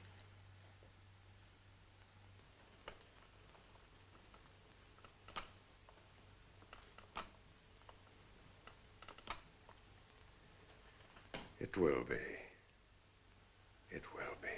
It will be. It will be.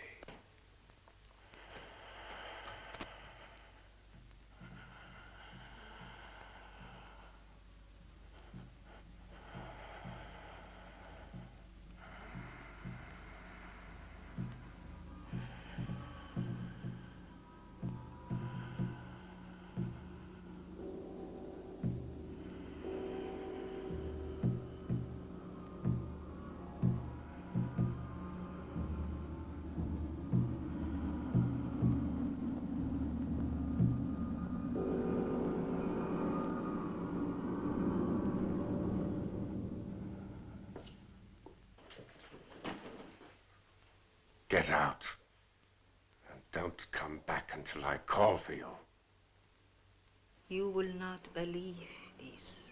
Get out. And don't come back until I call for you. You will not believe this.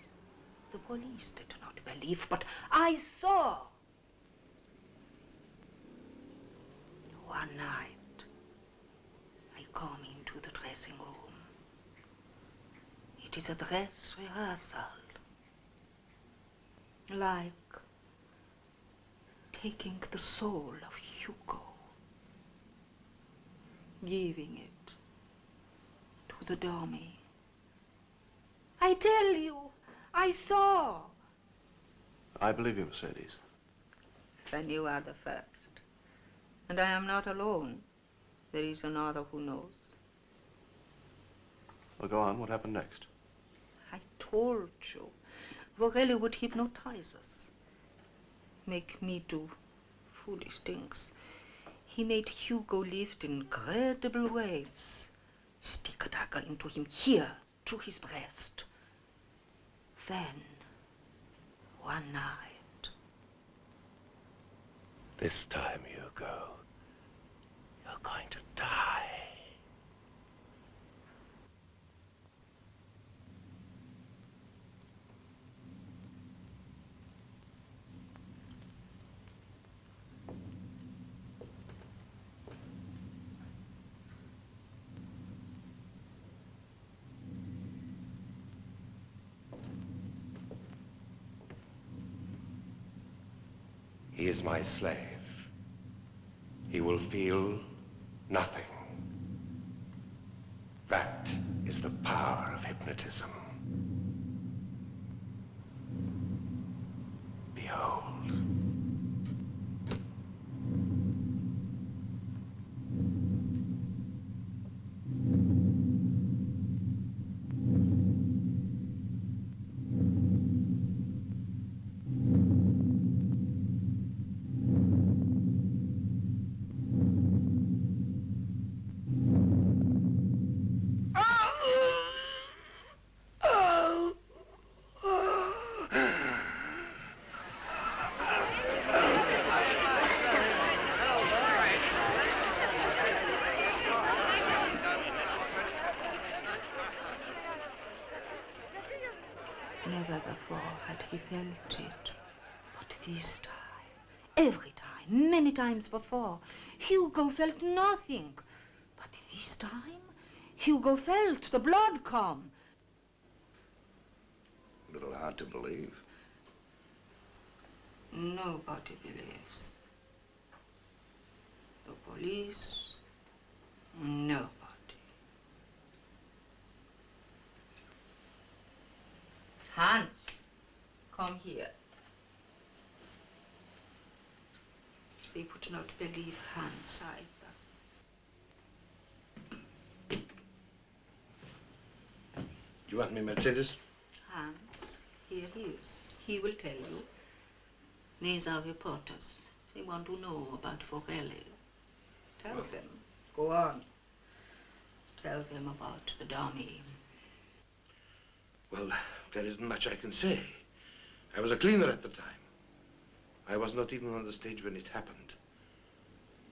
The police did not believe, but I saw. One night, I come into the dressing room. It is a dress rehearsal. Like taking the soul of Hugo, giving it to the dummy. I tell you, I saw. I believe you, Mercedes. Then you are the first. And I am not alone. There is another who knows. Well, go on. What happened next? I told you. Vorelli would hypnotize us. Make me do foolish things. He made Hugo lift incredible weights. Stick a dagger into him here, to his breast. Then, one night. This time, Hugo, you're going to die. He is my slave. He will feel nothing. That is the power of hypnotism. Behold. Never before had he felt it. But this time, every time, many times before, Hugo felt nothing. But this time, Hugo felt the blood come. A little hard to believe. Nobody believes. The police, nobody. Hans, come here. They would not believe Hans either. Do you want me, Mercedes? Hans, here he is. He will tell you. These are reporters. They want to know about Vorelli. Tell them. Go on. Tell them about the dummy. Well, there isn't much I can say. I was a cleaner at the time. I was not even on the stage when it happened.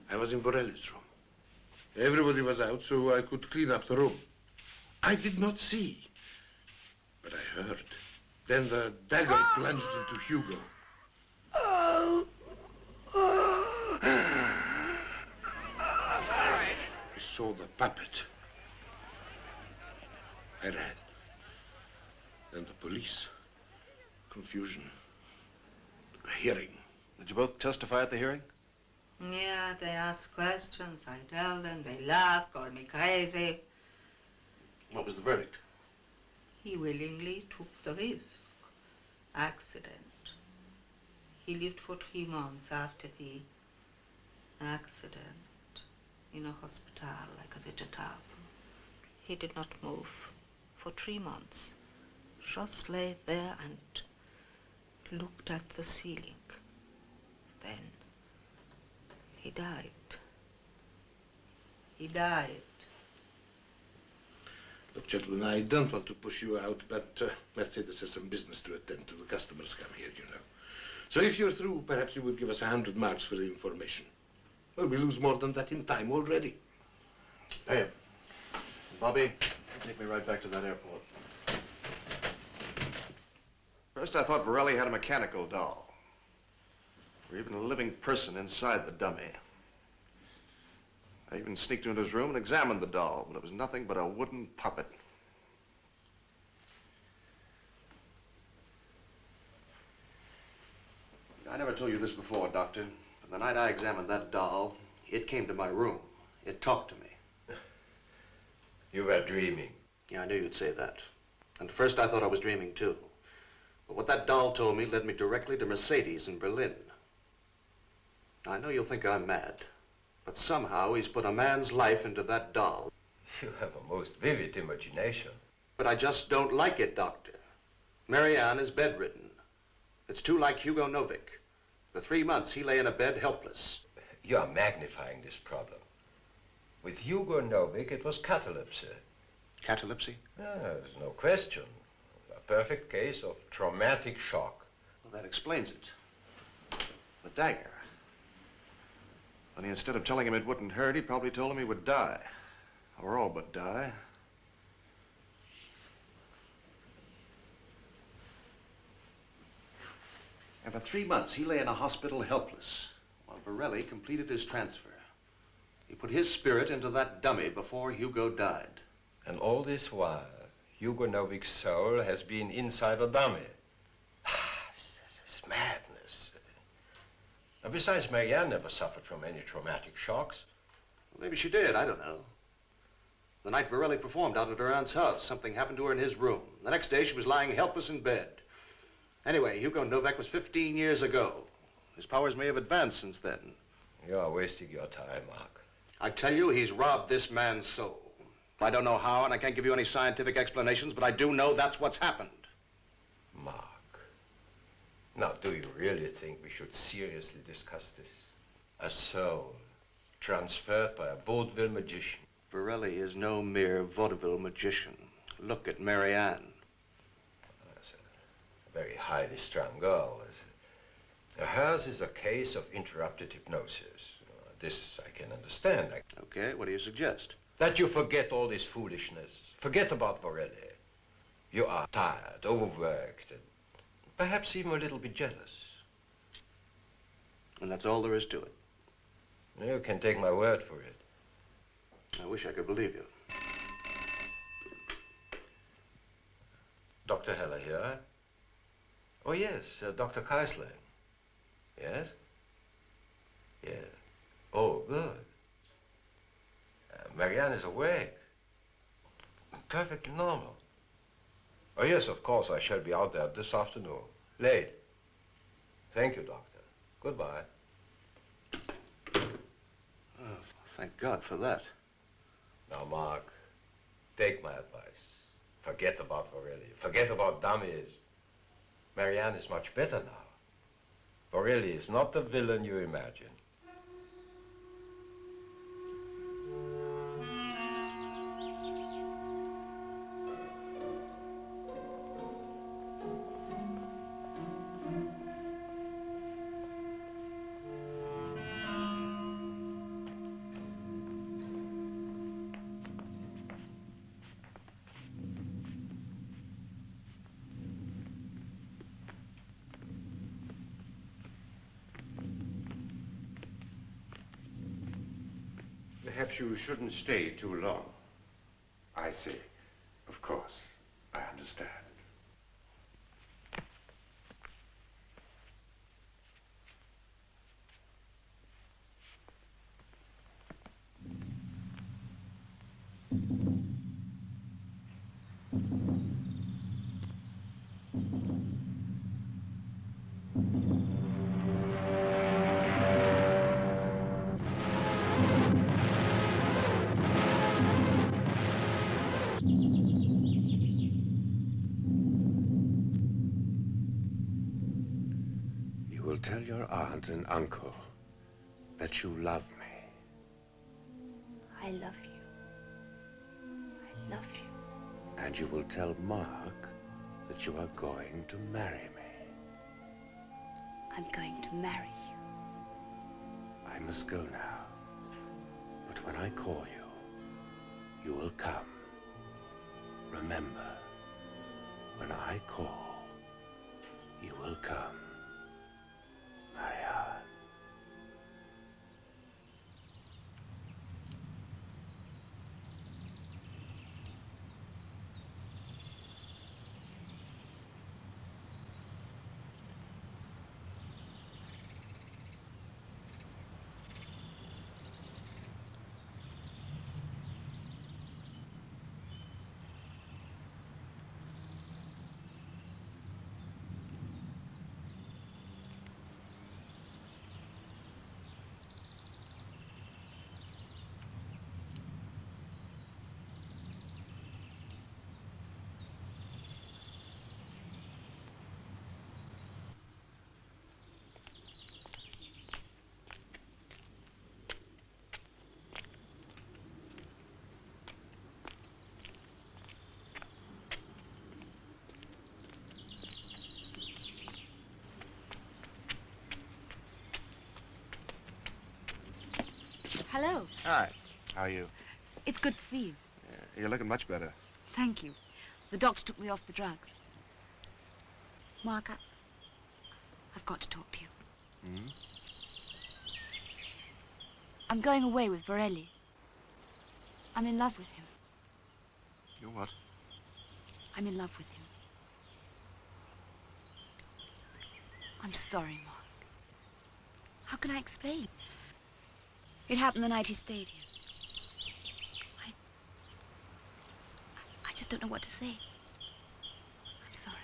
I was in Vorelli's room. Everybody was out, so I could clean up the room. I did not see, but I heard. Then the dagger plunged into Hugo. I saw the puppet. I ran. Then the police. Confusion. A hearing. Did you both testify at the hearing? Yeah, they ask questions. I tell them. They laugh, call me crazy. What was the verdict? He willingly took the risk. Accident. He lived for 3 months after the accident in a hospital like a vegetable. He did not move for 3 months. Just lay there and looked at the ceiling. Then he died. He died. Look, gentlemen, I don't want to push you out, but Mercedes has some business to attend to. The customers come here, you know. So if you're through, perhaps you would give us 100 marks for the information. Well, we lose more than that in time already. Hey, Bobby, take me right back to that airport. First, I thought Varelli had a mechanical doll, or even a living person inside the dummy. I even sneaked into his room and examined the doll, but it was nothing but a wooden puppet. I never told you this before, Doctor, but the night I examined that doll, it came to my room. It talked to me. You were dreaming. Yeah, I knew you'd say that. And at first I thought I was dreaming too. But what that doll told me led me directly to Mercedes in Berlin. Now, I know you'll think I'm mad, but somehow he's put a man's life into that doll. You have a most vivid imagination. But I just don't like it, Doctor. Marianne is bedridden. It's too like Hugo Novik. For 3 months, he lay in a bed helpless. You are magnifying this problem. With Hugo Novik, it was catalepsy. Catalepsy? There's no question. A perfect case of traumatic shock. Well, that explains it. The dagger. Only instead of telling him it wouldn't hurt, he probably told him he would die. Or all but die. And for 3 months, he lay in a hospital helpless, while Varelli completed his transfer. He put his spirit into that dummy before Hugo died. And all this while, Hugo Novik's soul has been inside a dummy. This is madness. And besides, Marianne never suffered from any traumatic shocks. Well, maybe she did, I don't know. The night Varelli performed out at her aunt's house, something happened to her in his room. The next day, she was lying helpless in bed. Anyway, Hugo Novak was 15 years ago. His powers may have advanced since then. You are wasting your time, Mark. I tell you, he's robbed this man's soul. I don't know how, and I can't give you any scientific explanations, but I do know that's what's happened. Mark. Now, do you really think we should seriously discuss this? A soul transferred by a vaudeville magician. Varelli is no mere vaudeville magician. Look at Marianne. That's a very highly strung girl. Hers is a case of interrupted hypnosis. This I can understand. Okay, what do you suggest? That you forget all this foolishness. Forget about Varelli. You are tired, overworked, and perhaps even a little bit jealous. And that's all there is to it. You can take my word for it. I wish I could believe you. Dr. Heller here. Oh, yes, Dr. Keisler. Yes? Yes. Oh, good. Marianne is awake. Perfectly normal. Oh, yes, of course, I shall be out there this afternoon. Late. Thank you, Doctor. Goodbye. Oh, thank God for that. Now, Mark, take my advice. Forget about Varelli. Forget about dummies. Marianne is much better now. Varelli is not the villain you imagine. Perhaps you shouldn't stay too long. I see. Of course. I understand. Tell your aunt and uncle that you love me. I love you. I love you. And you will tell Mark that you are going to marry me. I'm going to marry you. I must go now. that when I call you, you will come. Remember, when I call, you will come. Marianne. Hello. Hi. How are you? It's good to see you. You're looking much better. Thank you. The doctor took me off the drugs. Mark, I've got to talk to you. Hmm? I'm going away with Borelli. I'm in love with him. You what? I'm in love with him. I'm sorry, Mark. How can I explain? It happened the night he stayed here. I just don't know what to say. I'm sorry.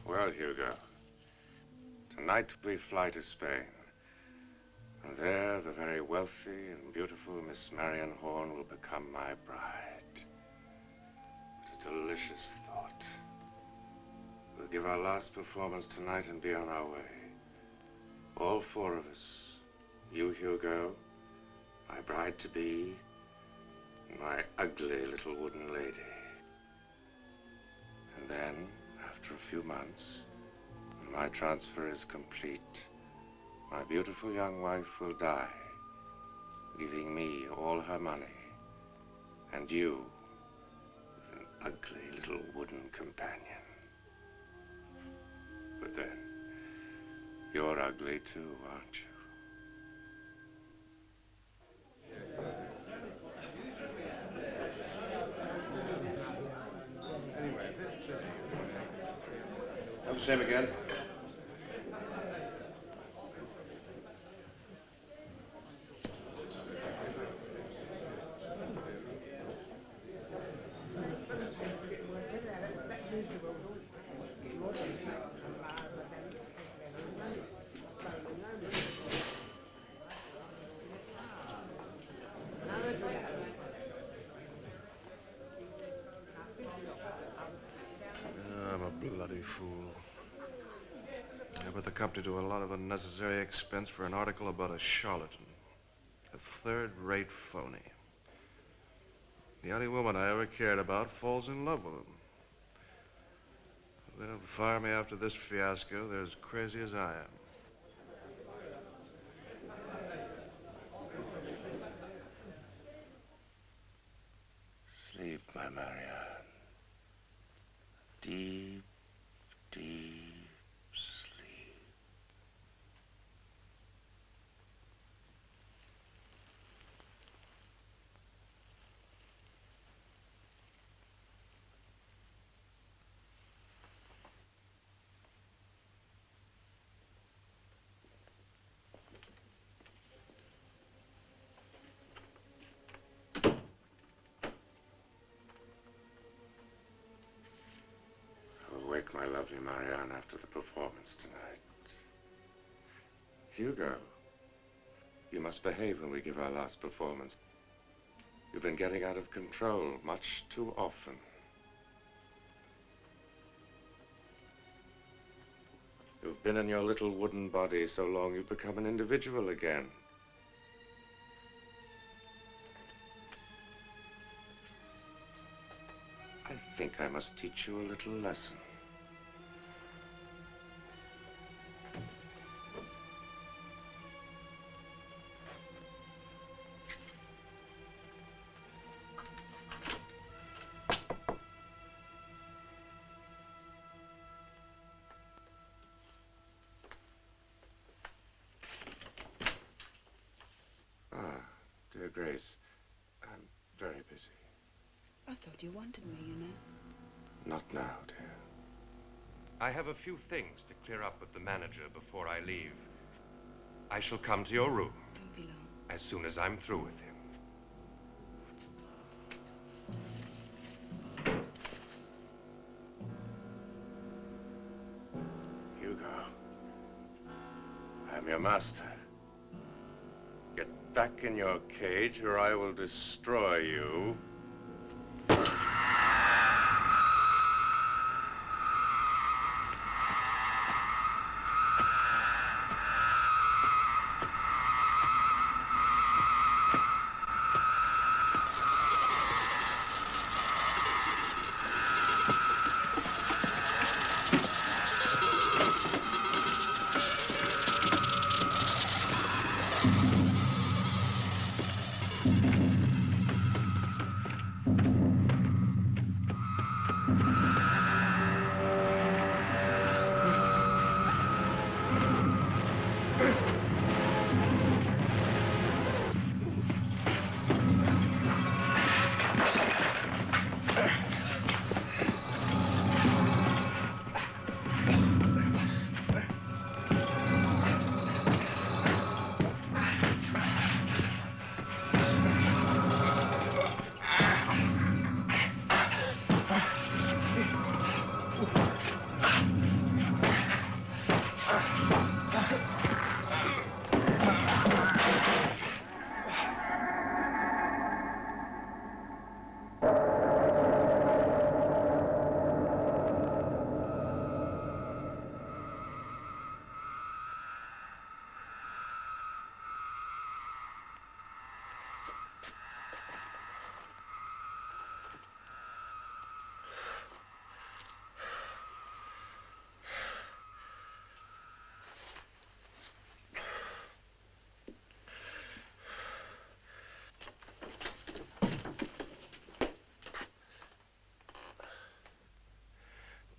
Well, Hugo, tonight we fly to Spain. And there, the very wealthy and beautiful Miss Marian Horn will become my bride. What a delicious thought. We'll give our last performance tonight and be on our way. All four of us. You, Hugo, my bride-to-be, and my ugly little wooden lady. And then, after a few months, when my transfer is complete, my beautiful young wife will die, leaving me all her money, and you with an ugly little wooden companion. But then, you're ugly too, aren't you? Have the same again. I'm a bloody fool. I put the company to a lot of unnecessary expense for an article about a charlatan. A third-rate phony. The only woman I ever cared about falls in love with him. If they don't fire me after this fiasco, they're as crazy as I am. Sleep, my Marianne. Deep, deep sleep. lovely, Marianne, after the performance tonight. Hugo, you must behave when we give our last performance. You've been getting out of control much too often. You've been in your little wooden body so long you've become an individual again. I think I must teach you a little lesson. Dear Grace, I'm very busy. I thought you wanted me, you know. Not now, dear. I have a few things to clear up with the manager before I leave. I shall come to your room. Don't be long. As soon as I'm through with him. Hugo, I'm your master. Get back in your cage or I will destroy you.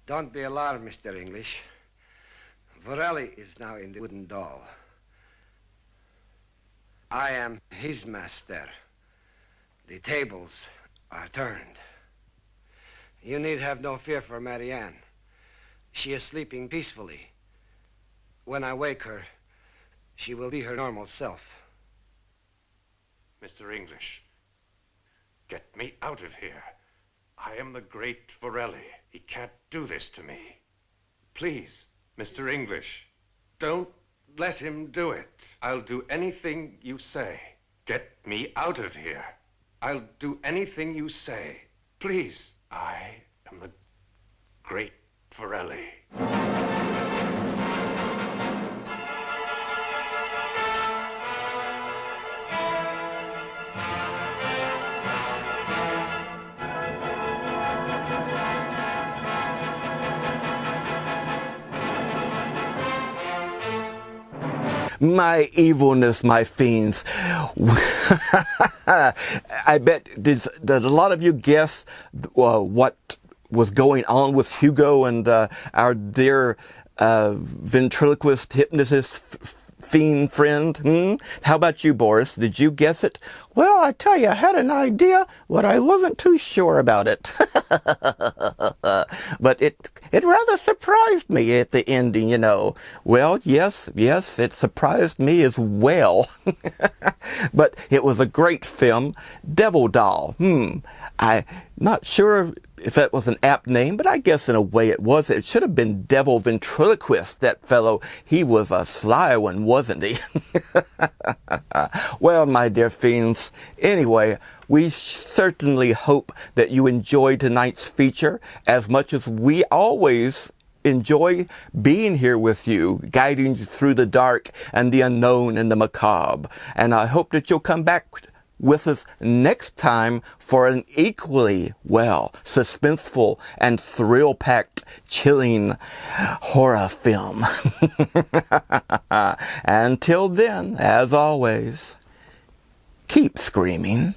Don't be alarmed, Mr. English. Vorelli is now in the wooden doll. I am his master. The tables are turned. You need have no fear for Marianne. She is sleeping peacefully. When I wake her, she will be her normal self. Mr. English, get me out of here. I am the great Vorelli. He can't do this to me. Please, Mr. English, don't let him do it. I'll do anything you say. Get me out of here. I'll do anything you say. Please, I am the great Vorelli. My evilness, my fiends. I bet, did a lot of you guess what was going on with Hugo and our dear ventriloquist hypnotist fiend friend? How about you, Boris? Did you guess it? Well, I tell you, I had an idea, but I wasn't too sure about it. But it rather surprised me at the ending, you know. Well, yes, it surprised me as well. But it was a great film. Devil Doll. I'm not sure if that was an apt name, but I guess in a way it was. It should have been Devil Ventriloquist, that fellow. He was a sly one, wasn't he? Well, my dear fiends, anyway, we certainly hope that you enjoyed tonight's feature as much as we always enjoy being here with you, guiding you through the dark and the unknown and the macabre. And I hope that you'll come back with us next time for an equally, well, suspenseful and thrill-packed, chilling horror film. Until then, as always, keep screaming.